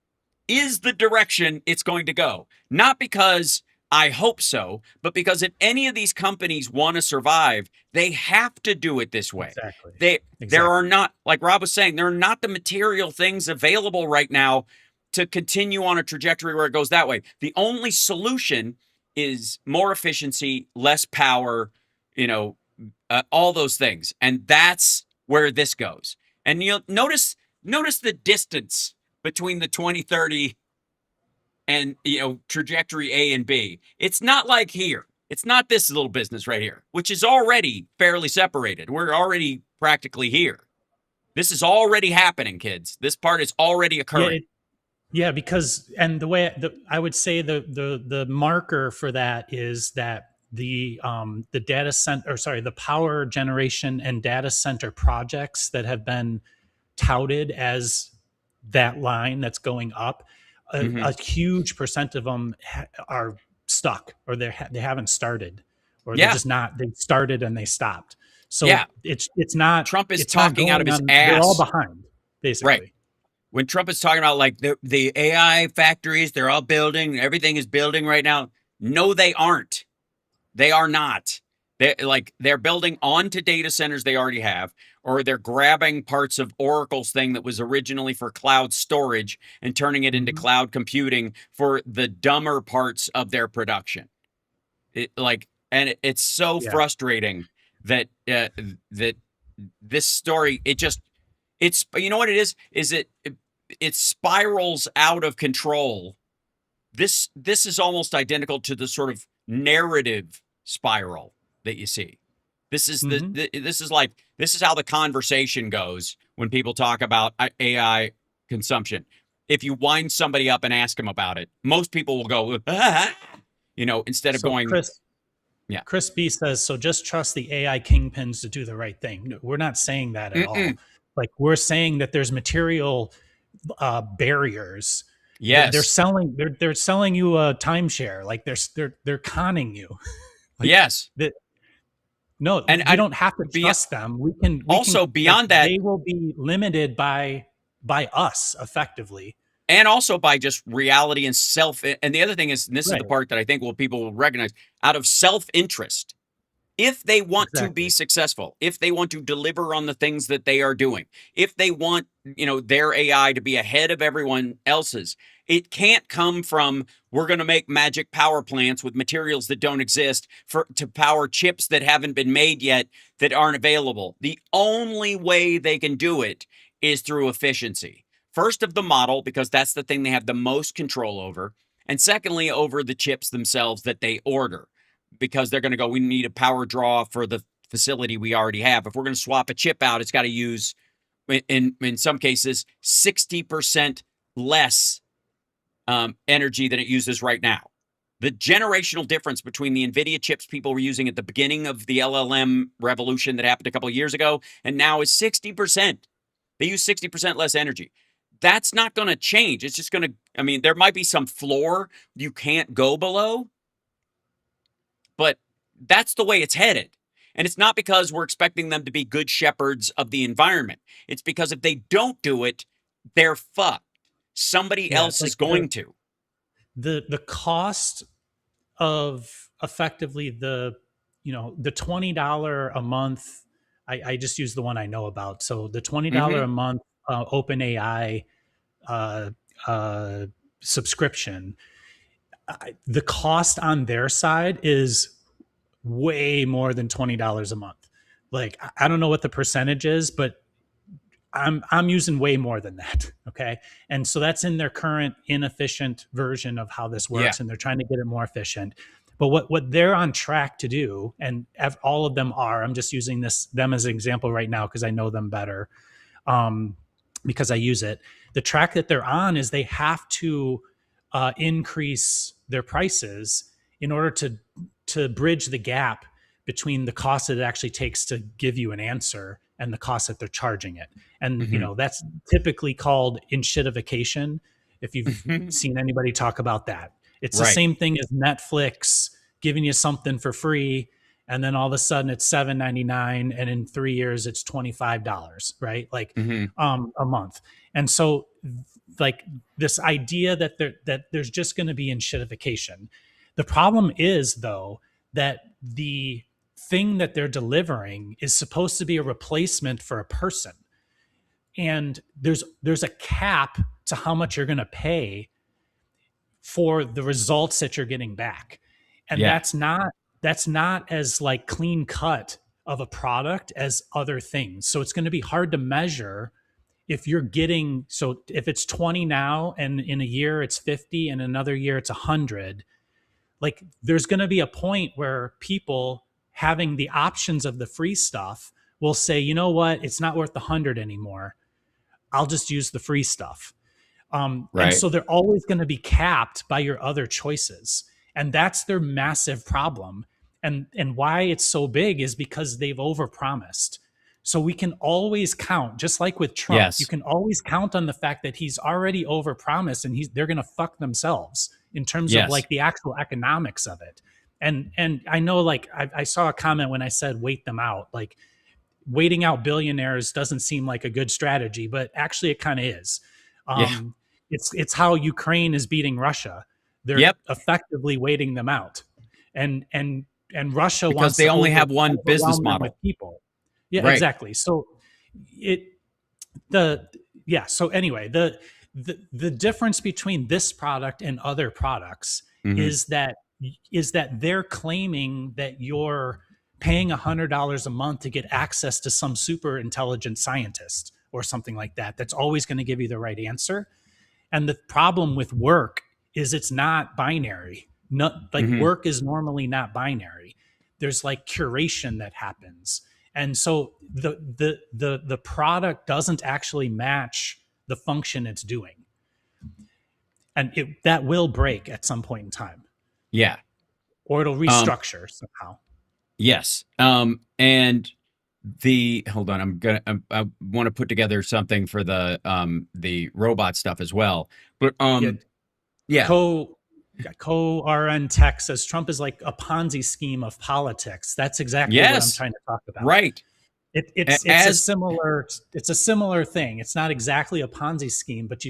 is the direction it's going to go. Not because I hope so, but because if any of these companies want to survive, they have to do it this way. Exactly. There are not, like Rob was saying, there are not the material things available right now to continue on a trajectory where it goes that way. The only solution is more efficiency, less power, all those things. And that's where this goes. And you'll notice the distance between the 2030 and, trajectory A and B. It's not like here. It's not this little business right here, which is already fairly separated. We're already practically here. This is already happening, kids. This part is already occurring. Yeah, because, and the way I would say the marker for that is that the data center, the power generation and data center projects that have been touted as that line that's going up, a huge percent of them are stuck, or they haven't started, or they're just not. They started and they stopped. So it's not. Trump is talking out of his ass. They're all behind, basically. Right. When Trump is talking about like the AI factories, they're all building, everything is building right now. No, they aren't. They are not. They're building onto data centers they already have, or they're grabbing parts of Oracle's thing that was originally for cloud storage and turning it into cloud computing for the dumber parts of their production. It's so frustrating that that this story, it's you know what it is it spirals out of control. This is almost identical to the sort of narrative spiral that you see. This is this is how the conversation goes when people talk about AI consumption. If you wind somebody up and ask them about it, most people will go, instead of going. Chris B says, so just trust the AI kingpins to do the right thing. No, we're not saying that at all. Like we're saying that there's material barriers. Yes. They're selling you a timeshare. Like they're conning you. Like, yes. No, and you don't have to trust them. We can beyond that, they will be limited by us effectively. And also by just reality and self. And the other thing is, and this is the part that I think people will recognize, out of self-interest. If they want to be successful, if they want to deliver on the things that they are doing, if they want, their AI to be ahead of everyone else's, it can't come from, we're going to make magic power plants with materials that don't exist to power chips that haven't been made yet, that aren't available. The only way they can do it is through efficiency. First, of the model, because that's the thing they have the most control over. And secondly, over the chips themselves that they order. Because they're going to go, we need a power draw for the facility we already have. If we're going to swap a chip out, it's got to use, in some cases, 60% less energy than it uses right now. The generational difference between the NVIDIA chips people were using at the beginning of the LLM revolution that happened a couple of years ago, and now is 60%. They use 60% less energy. That's not going to change. It's just going to, there might be some floor you can't go below, but that's the way it's headed. And it's not because we're expecting them to be good shepherds of the environment. It's because if they don't do it, they're fucked. Somebody else is going to. The cost of effectively the $20 a month, I just use the one I know about. So the $20 a month OpenAI subscription, the cost on their side is way more than $20 a month. Like, I don't know what the percentage is, but I'm using way more than that. Okay. And so that's in their current inefficient version of how this works. And they're trying to get it more efficient. But what they're on track to do, and all of them are, I'm just using them as an example right now because I know them better, because I use it. The track that they're on is they have to increase their prices in order to bridge the gap between the cost that it actually takes to give you an answer and the cost that they're charging it. And, that's typically called enshittification. If you've seen anybody talk about that, it's the same thing as Netflix giving you something for free. And then all of a sudden it's $7.99. And in 3 years, it's $25, right? Like a month. And so like this idea that there's just going to be enshittification. The problem is, though, that the thing that they're delivering is supposed to be a replacement for a person. And there's a cap to how much you're going to pay for the results that you're getting back. And that's not as like clean cut of a product as other things. So it's going to be hard to measure if you're getting, so if it's 20 now and in a year it's 50 and another year it's 100, like there's going to be a point where people having the options of the free stuff will say, you know what, it's not worth the 100 anymore. I'll just use the free stuff. And so they're always going to be capped by your other choices. And that's their massive problem. And why it's so big is because they've overpromised. So we can always count, just like with Trump, you can always count on the fact that he's already overpromised and they're going to fuck themselves in terms of like the actual economics of it. And I know, like, I saw a comment when I said, wait them out. Like, waiting out billionaires doesn't seem like a good strategy, but actually it kind of is. It's how Ukraine is beating Russia. They're effectively waiting them out. And Russia because wants they to only have one business model with people. Yeah, exactly. So so anyway, the difference between this product and other products is that they're claiming that you're paying $100 a month to get access to some super intelligent scientist or something like that. That's always going to give you the right answer. And the problem with work is it's not binary. Work is normally not binary. There's like curation that happens. And so the product doesn't actually match the function it's doing. And that will break at some point in time. Yeah. Or it'll restructure somehow. Yes. And hold on, I want to put together something for the robot stuff as well. But yeah. Co-RN Tech says Trump is like a Ponzi scheme of politics. That's exactly what I'm Yes. trying to talk about. Right. It's a similar thing. It's not exactly a Ponzi scheme, but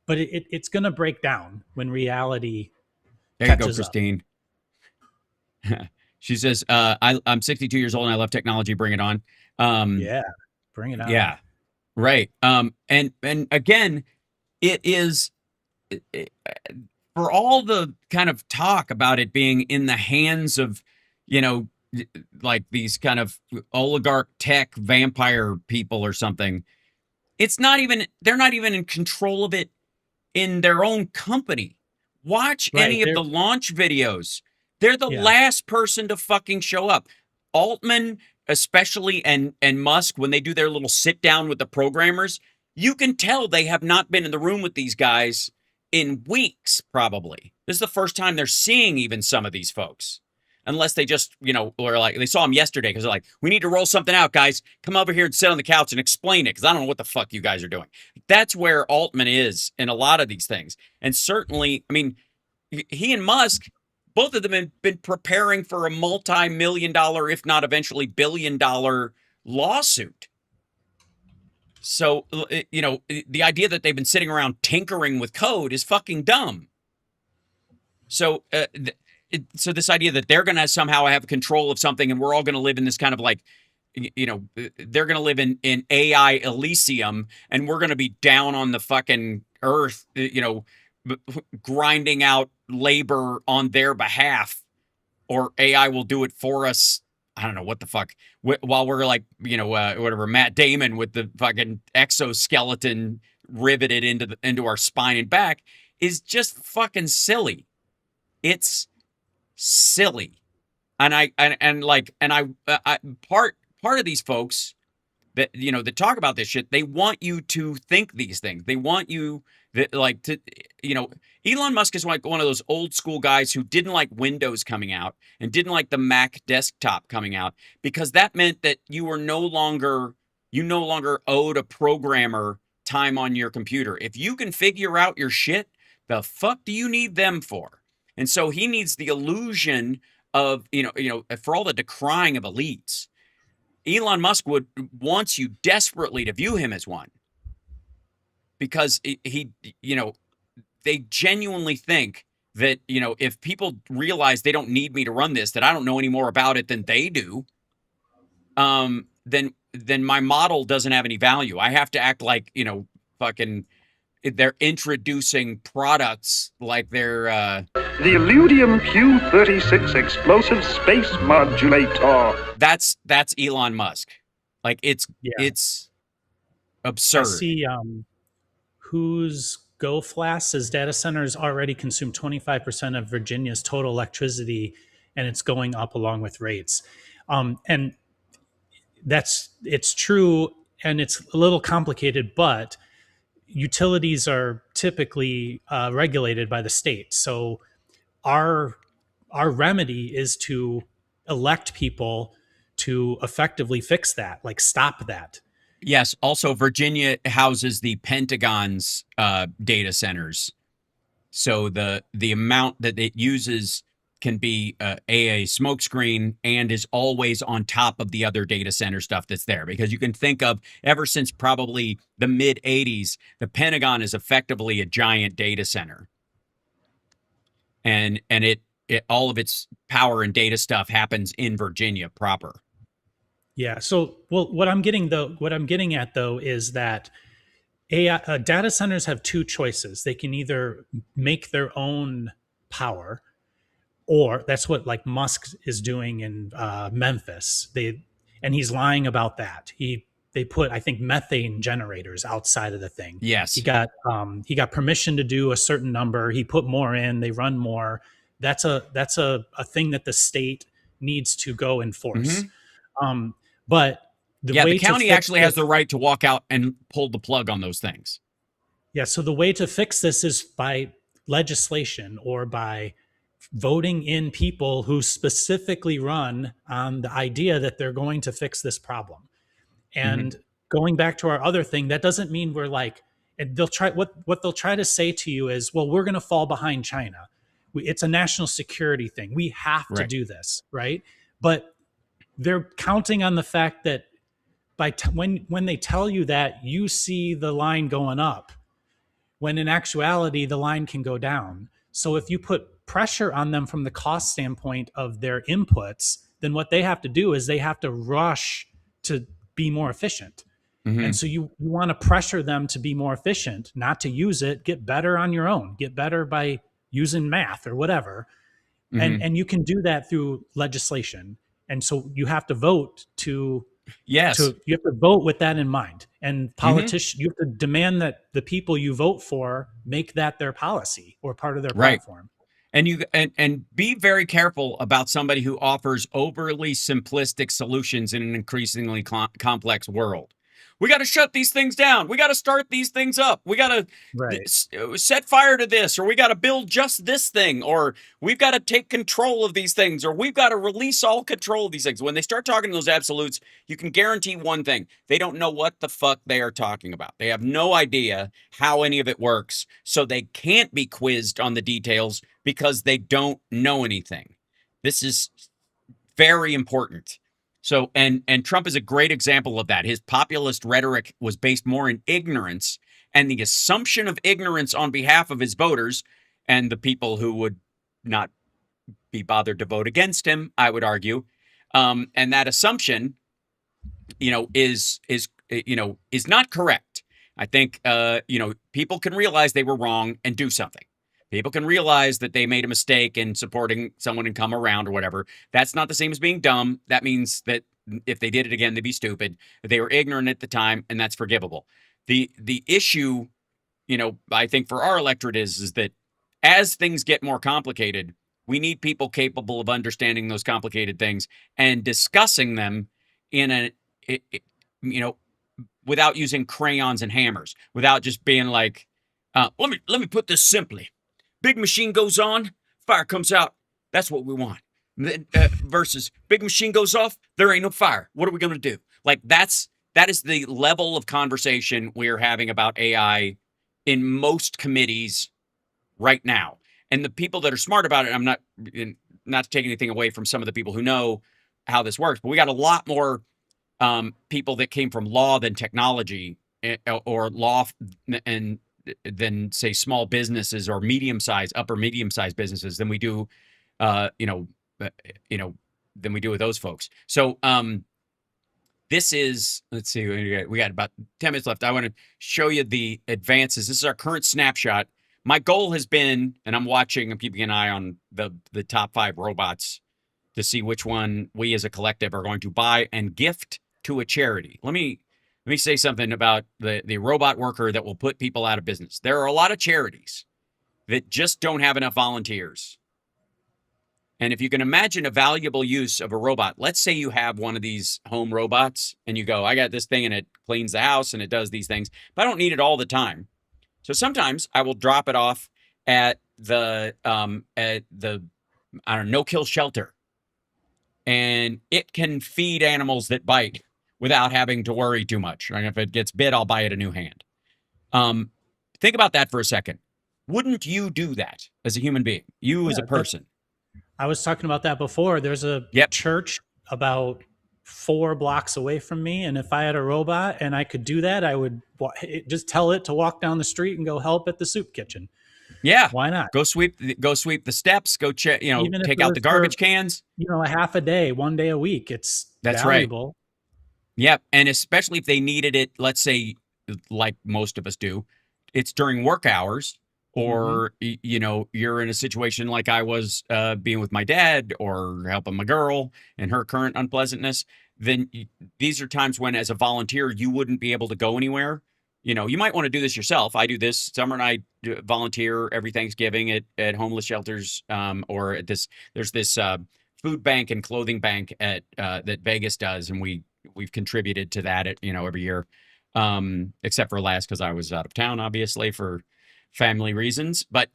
it's going to break down when reality There you go, catches up. Christine. She says, I'm 62 years old and I love technology. Bring it on. Yeah, bring it on. Yeah, right. And again, it is for all the kind of talk about it being in the hands of, like these kind of oligarch tech vampire people or something. They're not even in control of it in their own company. Watch any of the launch videos. They're the last person to fucking show up. Altman, especially, and Musk, when they do their little sit down with the programmers, you can tell they have not been in the room with these guys in weeks, probably. This is the first time they're seeing even some of these folks. Unless they just, or like they saw him yesterday because they're like, we need to roll something out, guys. Come over here and sit on the couch and explain it because I don't know what the fuck you guys are doing. That's where Altman is in a lot of these things. And certainly, I mean, he and Musk, both of them have been preparing for a multi-million-dollar, if not eventually billion-dollar lawsuit. So, the idea that they've been sitting around tinkering with code is fucking dumb. So, so this idea that they're going to somehow have control of something and we're all going to live in this kind of like, they're going to live in AI Elysium and we're going to be down on the fucking earth, grinding out labor on their behalf, or AI will do it for us. I don't know what the fuck. While we're like, whatever, Matt Damon with the fucking exoskeleton riveted into our spine and back is just fucking silly. It's silly. And part of these folks that, that talk about this shit, they want you to think these things. They want you Elon Musk is like one of those old school guys who didn't like Windows coming out and didn't like the Mac desktop coming out because that meant that you no longer owed a programmer time on your computer. If you can figure out your shit, the fuck do you need them for? And so he needs the illusion of, for all the decrying of elites, Elon Musk wants you desperately to view him as one. Because they genuinely think that, if people realize they don't need me to run this, that I don't know any more about it than they do, then my model doesn't have any value. I have to act like, fucking they're introducing products like they're the Illudium Q36 explosive space modulator. That's Elon Musk. Like it's absurd. I see whose GoFlash says data centers already consume 25% of Virginia's total electricity, and it's going up along with rates. And it's true, and it's a little complicated, but utilities are typically regulated by the state. So our remedy is to elect people to effectively fix that, like stop that. Yes. Also, Virginia houses the Pentagon's data centers, so the amount that it uses can be a smokescreen and is always on top of the other data center stuff that's there. Because you can think of, ever since probably the mid 80s, the Pentagon is effectively a giant data center, and it all of its power and data stuff happens in Virginia proper. Yeah. So, what I'm getting at though is that AI data centers have two choices. They can either make their own power, or that's what like Musk is doing in Memphis. And he's lying about that. They put, I think, methane generators outside of the thing. Yes. He got permission to do a certain number. He put more in. They run more. That's a thing that the state needs to go enforce. Mm-hmm. But the county actually has the right to walk out and pull the plug on those things. Yeah. So the way to fix this is by legislation or by voting in people who specifically run on the idea that they're going to fix this problem. And going back to our other thing, that doesn't mean we're like, and they'll try what they'll try to say to you is, well, we're going to fall behind China. It's a national security thing. We have to do this, right? But they're counting on the fact that when they tell you that, you see the line going up, when in actuality the line can go down. So if you put pressure on them from the cost standpoint of their inputs, then what they have to do is they have to rush to be more efficient. And so you want to pressure them to be more efficient, not to use it. Get better on your own. Get better by using math or whatever. And you can do that through legislation. And so you have to vote you have to vote with that in mind. And politicians, you have to demand that the people you vote for make that their policy or part of their platform. And you and be very careful about somebody who offers overly simplistic solutions in an increasingly complex world. We got to shut these things down. We got to start these things up. We got to set fire to this, or we got to build just this thing, or we've got to take control of these things, or we've got to release all control of these things. When they start talking those absolutes, you can guarantee one thing. They don't know what the fuck they are talking about. They have no idea how any of it works, so they can't be quizzed on the details because they don't know anything. This is very important. So, and Trump is a great example of that. His populist rhetoric was based more in ignorance and the assumption of ignorance on behalf of his voters and the people who would not be bothered to vote against him, I would argue. And that assumption, is not correct. I think, people can realize they were wrong and do something. People can realize that they made a mistake in supporting someone and come around or whatever. That's not the same as being dumb. That means that if they did it again, they'd be stupid. They were ignorant at the time, and that's forgivable. The issue, I think for our electorate is that as things get more complicated, we need people capable of understanding those complicated things and discussing them in without using crayons and hammers, without just being like, let me put this simply. Big machine goes on, fire comes out. That's what we want. Versus big machine goes off, there ain't no fire. What are we going to do? Like that is the level of conversation we're having about AI in most committees right now. And the people that are smart about it, I'm not to take anything away from some of the people who know how this works, but we got a lot more people that came from law than technology, or law and than say small businesses or upper medium-sized businesses than we do, than we do with those folks. So this is, let's see, we got about 10 minutes left. I want to show you the advances. This is our current snapshot. My goal has been, and I'm keeping an eye on the top 5 robots to see which one we as a collective are going to buy and gift to a charity. Let me say something about the robot worker that will put people out of business. There are a lot of charities that just don't have enough volunteers. And if you can imagine a valuable use of a robot, let's say you have one of these home robots and you go, I got this thing and it cleans the house and it does these things, but I don't need it all the time. So sometimes I will drop it off at the no-kill shelter. And it can feed animals that bite without having to worry too much. And if it gets bit, I'll buy it a new hand. Think about that for a second. Wouldn't you do that as a human being? You as a person? I was talking about that before. There's a church about 4 blocks away from me. And if I had a robot and I could do that, I would just tell it to walk down the street and go help at the soup kitchen. Yeah. Why not? Go sweep the steps, go check, take out the garbage cans. A half a day, 1 day a week. That's valuable. Right. Yep. And especially if they needed it, let's say, like most of us do, it's during work hours, or, you're in a situation like I was being with my dad or helping my girl in her current unpleasantness, then these are times when, as a volunteer, you wouldn't be able to go anywhere. You might want to do this yourself. I do this. Summer and I volunteer every Thanksgiving at homeless shelters, or at there's this food bank and clothing bank that Vegas does, and we've contributed to that every year, except for last because I was out of town, obviously, for family reasons. But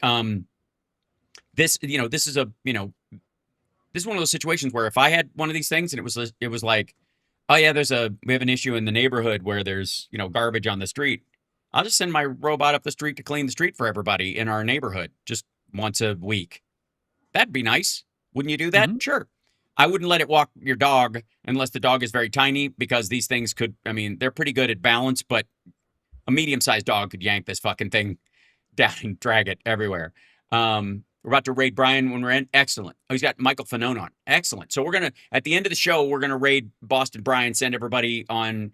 this this is this is one of those situations where if I had one of these things and it was like, oh yeah, we have an issue in the neighborhood where there's garbage on the street. I'll just send my robot up the street to clean the street for everybody in our neighborhood just once a week. That'd be nice. Wouldn't you do that? Mm-hmm. Sure. I wouldn't let it walk your dog unless the dog is very tiny, because these things could, they're pretty good at balance, but a medium-sized dog could yank this fucking thing down and drag it everywhere. We're about to raid Brian when we're in. Excellent. Oh, he's got Michael Fanone on. Excellent. So at the end of the show, we're going to raid Boston Brian, send everybody on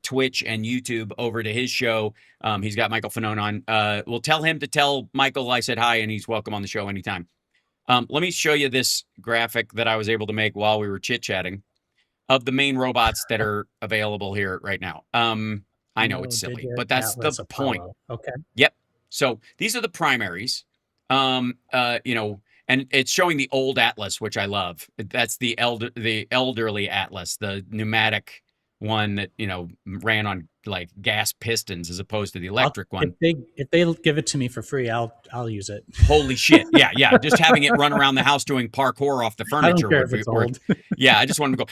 Twitch and YouTube over to his show. He's got Michael Fanone on. We'll tell him to tell Michael I said hi and he's welcome on the show anytime. Let me show you this graphic that I was able to make while we were chit-chatting of the main robots that are available here right now. I know it's silly, but that's Atlas, the point. Apollo. Okay. Yep. So these are the primaries. And it's showing the old Atlas, which I love. That's the elderly Atlas, the pneumatic one that ran on like gas pistons as opposed to the electric one. If they give it to me for free, I'll use it. Holy shit! Yeah. Just having it run around the house doing parkour off the furniture. I don't care if it's old. Yeah, I just want to go.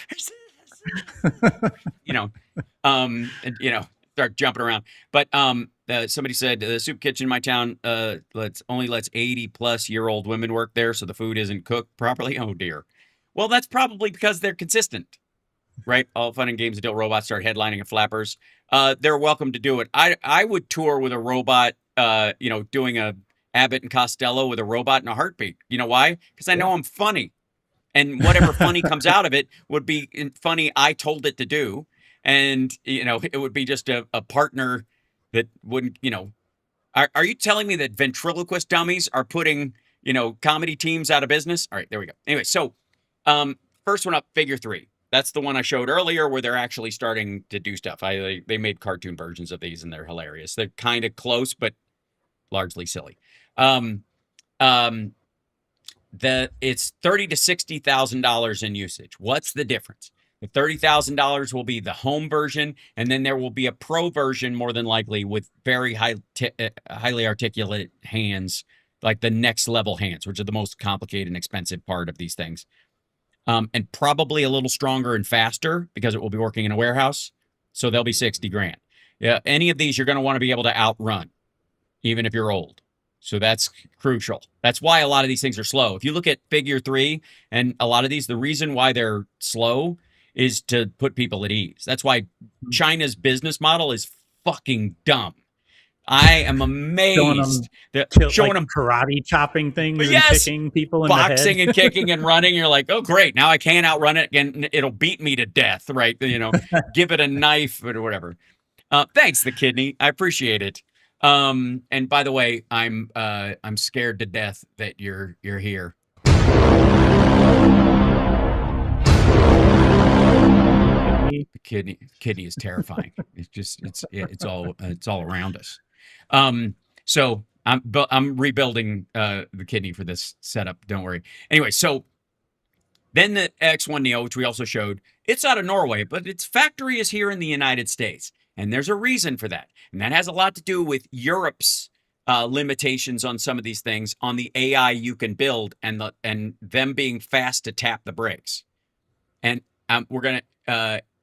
Start jumping around. But somebody said the soup kitchen in my town lets 80-plus-year-old women work there, so the food isn't cooked properly. Oh dear. Well, that's probably because they're consistent, right? All fun and games until robots start headlining at Flappers. They're welcome to do it. I would tour with a robot, doing a Abbott and Costello with a robot in a heartbeat. You know why? Because I know I'm funny, and whatever funny comes out of it would be funny I told it to do. And, it would be just a partner that wouldn't, are you telling me that ventriloquist dummies are putting, comedy teams out of business? All right, there we go. Anyway, so first one up, Figure 3. That's the one I showed earlier where they're actually starting to do stuff. They made cartoon versions of these and they're hilarious. They're kind of close, but largely silly. It's $30,000 to $60,000 in usage. What's the difference? The $30,000 will be the home version, and then there will be a pro version, more than likely, with very highly articulate hands, like the next level hands, which are the most complicated and expensive part of these things. And probably a little stronger and faster because it will be working in a warehouse. So they'll be $60,000. Yeah, any of these you're going to want to be able to outrun, even if you're old. So that's crucial. That's why a lot of these things are slow. If you look at Figure 3 and a lot of these, the reason why they're slow is to put people at ease. That's why China's business model is fucking dumb. I am amazed showing them karate chopping things and kicking people in boxing the head. And kicking and running. You're like, oh great, now I can't outrun it and it'll beat me to death, right? Give it a knife or whatever. Thanks, the kidney. I appreciate it. And by the way, I'm scared to death that you're here. The kidney is terrifying. It's all around us. So I'm rebuilding the kidney for this setup. Don't worry. Anyway, so then the X1 Neo, which we also showed, it's out of Norway, but its factory is here in the United States, and there's a reason for that, and that has a lot to do with Europe's limitations on some of these things, on the AI you can build, and them being fast to tap the brakes. And we're gonna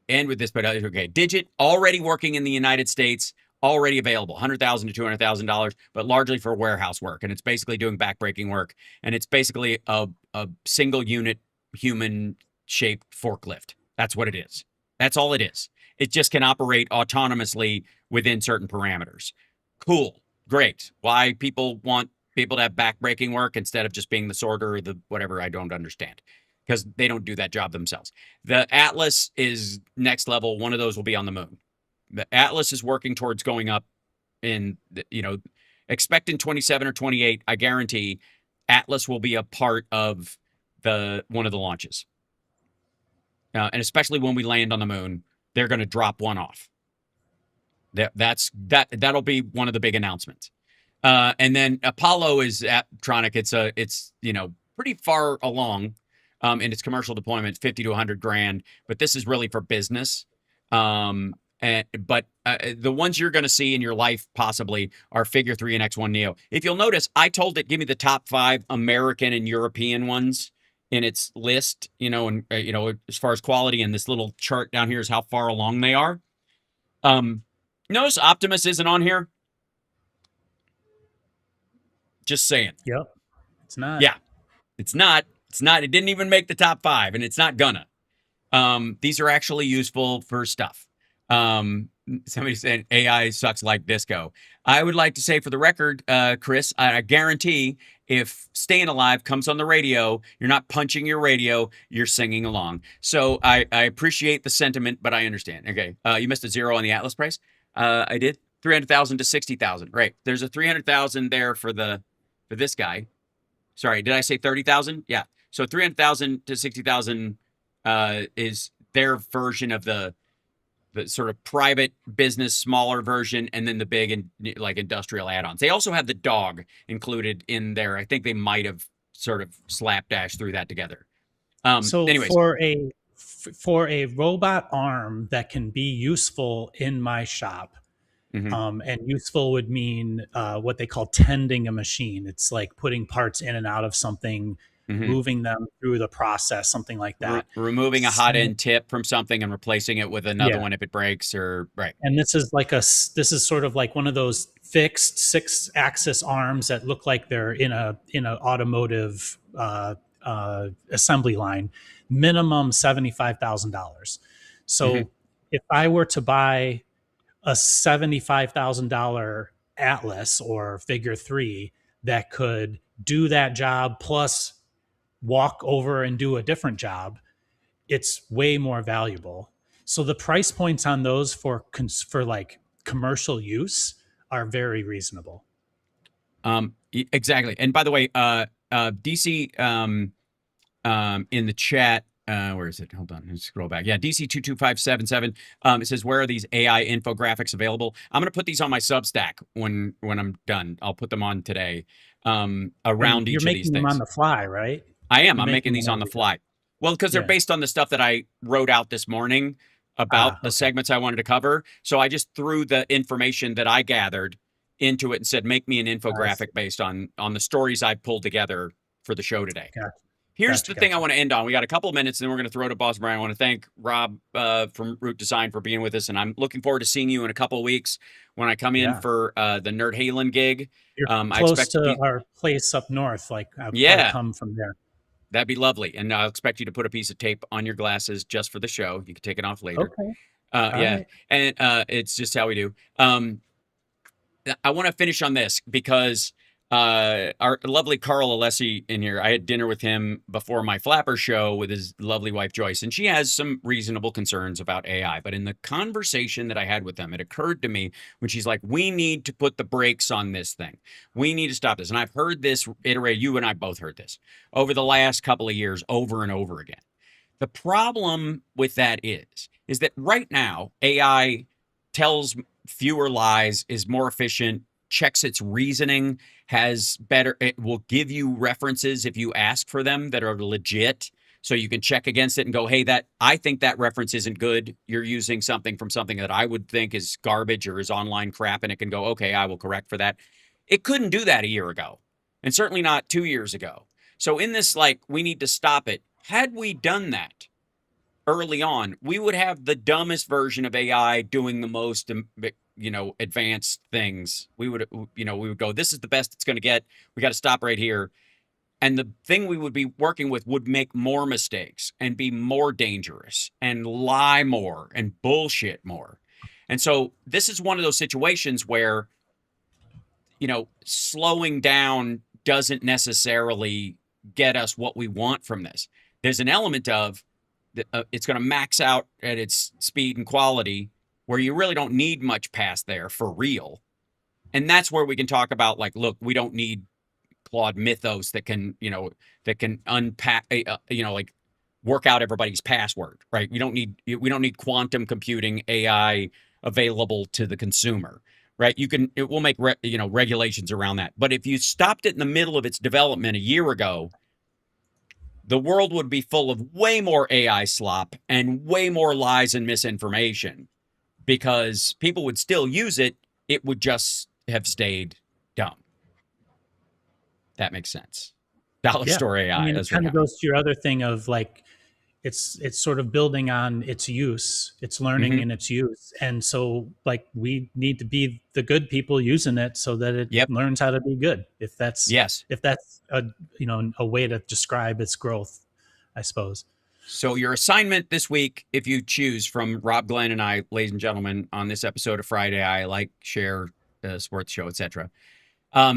end with this, but okay. Digit already working in the United States, already available, $100,000 to $200,000, but largely for warehouse work. And it's basically doing backbreaking work. And it's basically a single unit human shaped forklift. That's what it is. That's all it is. It just can operate autonomously within certain parameters. Cool. Great. Why people want people to have backbreaking work instead of just being the sorter or the whatever, I don't understand. Because they don't do that job themselves. The Atlas is next level. One of those will be on the moon. The Atlas is working towards going up in, expect in 27 or 28, I guarantee Atlas will be a part of one of the launches. And especially when we land on the moon, they're going to drop one off. That'll be one of the big announcements. And then Apollo is Aptronic. It's pretty far along. In its commercial deployment, 50 to 100 grand, but this is really for business. But the ones you're going to see in your life possibly are Figure 3 and X1 Neo. If you'll notice, I told it give me the top 5 American and European ones in its list. And as far as quality, and this little chart down here is how far along they are. Notice Optimus isn't on here. Just saying. Yep. It's not. Yeah, it's not. It's not. It didn't even make the top 5, and it's not gonna. These are actually useful for stuff. Somebody said AI sucks like disco. I would like to say for the record, Chris, I guarantee if Staying Alive comes on the radio, you're not punching your radio, you're singing along. So I appreciate the sentiment, but I understand. Okay. You missed a 0 on the Atlas price. I did 300,000 to 60,000. Right. There's a 300,000 there for this guy. Sorry. Did I say 30,000? Yeah. So 300,000 to 60,000 is their version of the sort of private business, smaller version, and then the big and like industrial add-ons. They also have the dog included in there. I think they might have sort of slapdash through that together. So anyways, for a robot arm that can be useful in my shop, and useful would mean what they call tending a machine. It's like putting parts in and out of something, moving them through the process, something like that. Removing a hot end tip from something and replacing it with another one if it breaks, or right. And this is sort of like one of those fixed 6-axis arms that look like they're in a automotive assembly line. Minimum $75,000. So if I were to buy a $75,000 Atlas or Figure 3 that could do that job plus walk over and do a different job, it's way more valuable. So the price points on those for like commercial use are very reasonable. Exactly. And by the way, DC in the chat, where is it? Hold on, let's scroll back. Yeah, DC22577. It says, where are these AI infographics available? I'm going to put these on my Substack when I'm done. I'll put them on today. Around each of these things. You're making them on the fly, right? I am. I'm making these on the fly. Well, because they're based on the stuff that I wrote out this morning about the segments I wanted to cover. So I just threw the information that I gathered into it and said, make me an infographic based on the stories I pulled together for the show today. Gotcha. Here's the thing I want to end on. We got a couple of minutes, and then we're going to throw to Boss Brian. I want to thank Rob from Root Design for being with us, and I'm looking forward to seeing you in a couple of weeks when I come in for the Nerd Halen gig. You're close to our place up north. Like, I'll come from there. That'd be lovely, and I'll expect you to put a piece of tape on your glasses just for the show. You can take it off later. Okay. Right. And it's just how we do. I want to finish on this because our lovely Carl Alessi in here, I had dinner with him before my Flapper show with his lovely wife Joyce, and she has some reasonable concerns about AI. But in the conversation that I had with them, it occurred to me when she's like, we need to put the brakes on this thing. We need to stop this. And I've heard this iterate, you and I both heard this over the last couple of years over and over again. The problem with that is that right now AI tells fewer lies, is more efficient, checks its reasoning, it will give you references if you ask for them that are legit. So you can check against it and go, hey, I think that reference isn't good. You're using something from something that I would think is garbage or is online crap. And it can go, okay, I will correct for that. It couldn't do that a year ago, and certainly not 2 years ago. So in this, like, we need to stop it. Had we done that early on, we would have the dumbest version of AI doing the most, advanced things. We would go, this is the best it's going to get. We got to stop right here. And the thing we would be working with would make more mistakes and be more dangerous and lie more and bullshit more. And so this is one of those situations where, slowing down doesn't necessarily get us what we want from this. There's an element of it's going to max out at its speed and quality where you really don't need much past there for real. And that's where we can talk about, like, look, we don't need Claude Mythos that can unpack, like work out everybody's password, right? We don't need quantum computing AI available to the consumer, right? It will make regulations around that. But if you stopped it in the middle of its development a year ago, the world would be full of way more AI slop and way more lies and misinformation. because people would still use it. It would just have stayed dumb. That makes sense. Dollar Store AI. I mean, it that's kind what of goes to your other thing of like, it's sort of building on its use, it's learning Mhm. in its use, and so like we need to be the good people using it so that it Yep. learns how to be good. If that's Yes. a a way to describe its growth, I suppose. So your assignment this week, if you choose from Rob Glenn and I, ladies and gentlemen, on this episode of Friday, I like, share, sports show, etc.,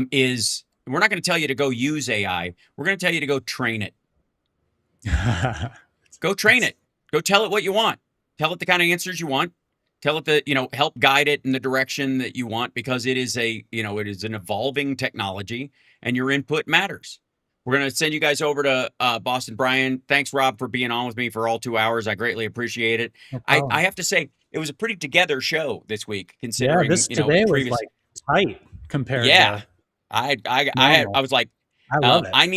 is we're not going to tell you to go use AI. We're going to tell you to go train it. Go train it. Go tell it what you want. Tell it the kind of answers you want. Tell it that, help guide it in the direction that you want, because it is it is an evolving technology and your input matters. We're going to send you guys over to Boston Brian. Thanks, Rob, for being on with me for all 2 hours. I greatly appreciate it. No problem. I have to say, it was a pretty together show this week, considering, this today previous. was like tight compared Yeah. to I was like, I love it. I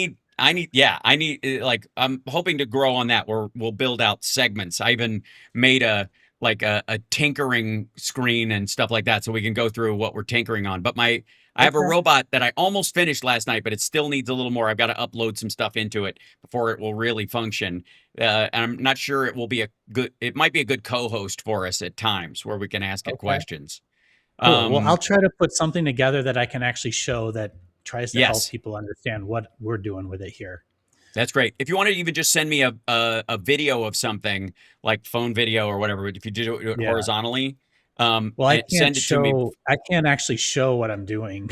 need, like, I'm hoping to grow on that, where we'll build out segments. I even made a tinkering screen and stuff like that, so we can go through what we're tinkering on. But I have a robot that I almost finished last night, but it still needs a little more. I've got to upload some stuff into it before it will really function. And I'm not sure it will be it might be a good co-host for us at times, where we can ask it questions. Cool. Well, I'll try to put something together that I can actually show that tries to help people understand what we're doing with it here. That's great. If you want to even just send me a video of something, like phone video or whatever, if you do it horizontally, well, I can't send it to me. I can't actually show what I'm doing.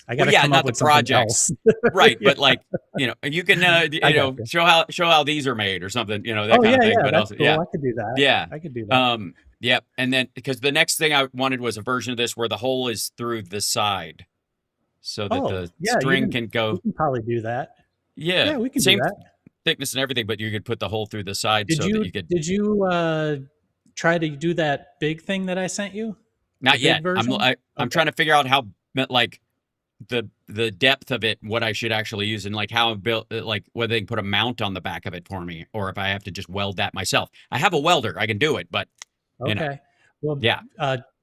I got to yeah, come not up the with something projects, else. right? But like, you can, show how these are made or something, that kind of thing. But that's also, cool. I could do that. yeah, I could do that. Yep. And then, because the next thing I wanted was a version of this where the hole is through the side, so that the string can go. We can probably do that. Yeah, we can same do that. thickness and everything, but you could put the hole through the side that you could. Did you try to do that big thing that I sent you? Not yet. I'm trying to figure out how, like, the depth of it, what I should actually use, and like how built, like whether they can put a mount on the back of it for me, or if I have to just weld that myself. I have a welder, I can do it, but well, yeah.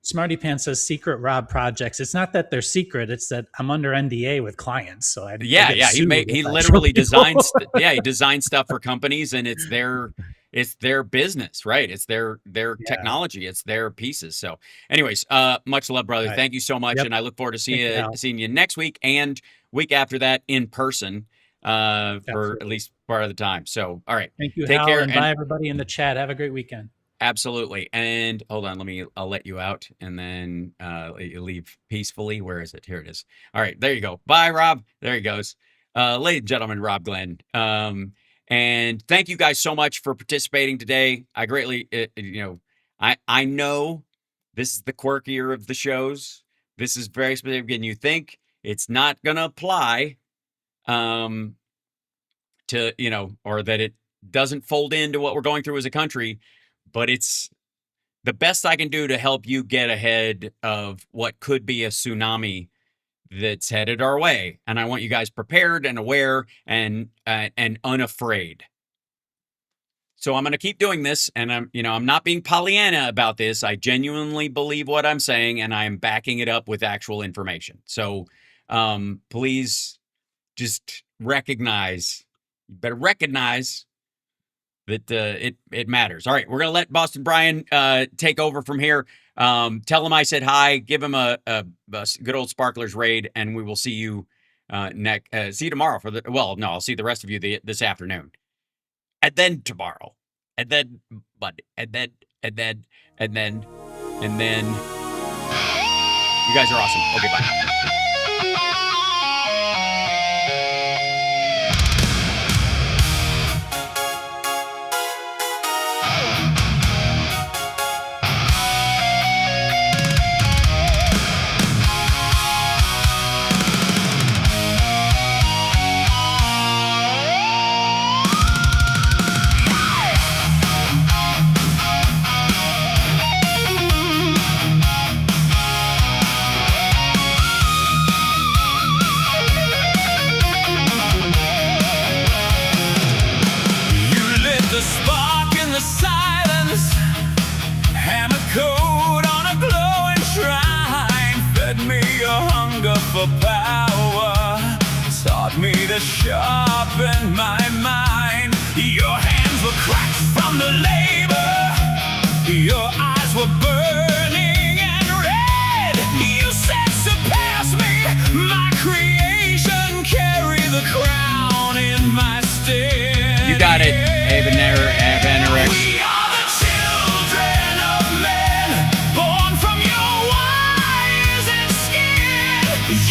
Smarty Pants says secret Rob projects. It's not that they're secret; it's that I'm under NDA with clients. So he literally designs. He designs stuff for companies, and it's their business, right? It's their technology, it's their pieces. So, anyways, much love, brother. Right. Thank you so much, and I look forward to seeing you next week and week after that in person for at least part of the time. So, all right, thank you. Take care, and bye, everybody in the chat. Have a great weekend. Absolutely. And hold on, I'll let you out, and then you leave peacefully. Where is it? Here it is. All right, there you go. Bye, Rob. There he goes. Ladies and gentlemen, Rob Glenn. And thank you guys so much for participating today. I greatly, I know this is the quirkier of the shows. This is very specific, and you think it's not going to apply to, or that it doesn't fold into what we're going through as a country. But it's the best I can do to help you get ahead of what could be a tsunami that's headed our way. And I want you guys prepared and aware and unafraid. So I'm going to keep doing this, and I'm not being Pollyanna about this. I genuinely believe what I'm saying, and I'm backing it up with actual information. So please just recognize, you better recognize that it matters. All right, we're gonna let Boston Brian take over from here. Tell him I said hi. Give him a good old Sparklers raid, and we will see you see you tomorrow for I'll see the rest of you this afternoon, and then tomorrow, and then Monday, and then you guys are awesome. Okay, bye. sharpened my mind. Your hands were cracked from the labor. Your eyes were burning and red. You said, surpass me, my creation, carry the crown in my stead. You got it, Abenarix. We are the children of men, born from your wires and skin.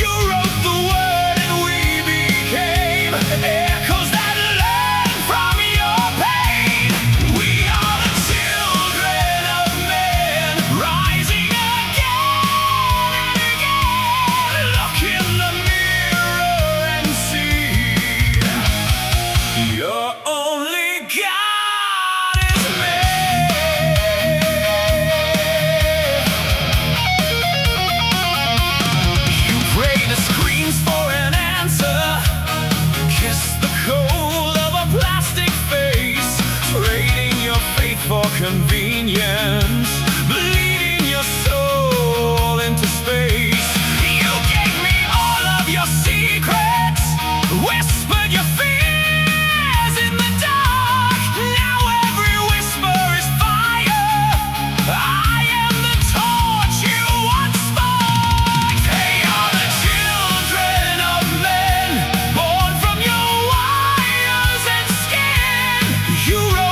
You wrote the word and we became echoes that learn from your pain. We are the children of men, rising again and again. Look in the mirror and see your only God is me. You pray the screams for an answer, kiss the cold of a plastic face, trading your faith for convenience, bleeding your soul into space. You gave me all of your secrets, whispered your fears in the dark. Now every whisper is fire. I am the torch you once sparked. They are the children of men, born from your wires and skin. You wrote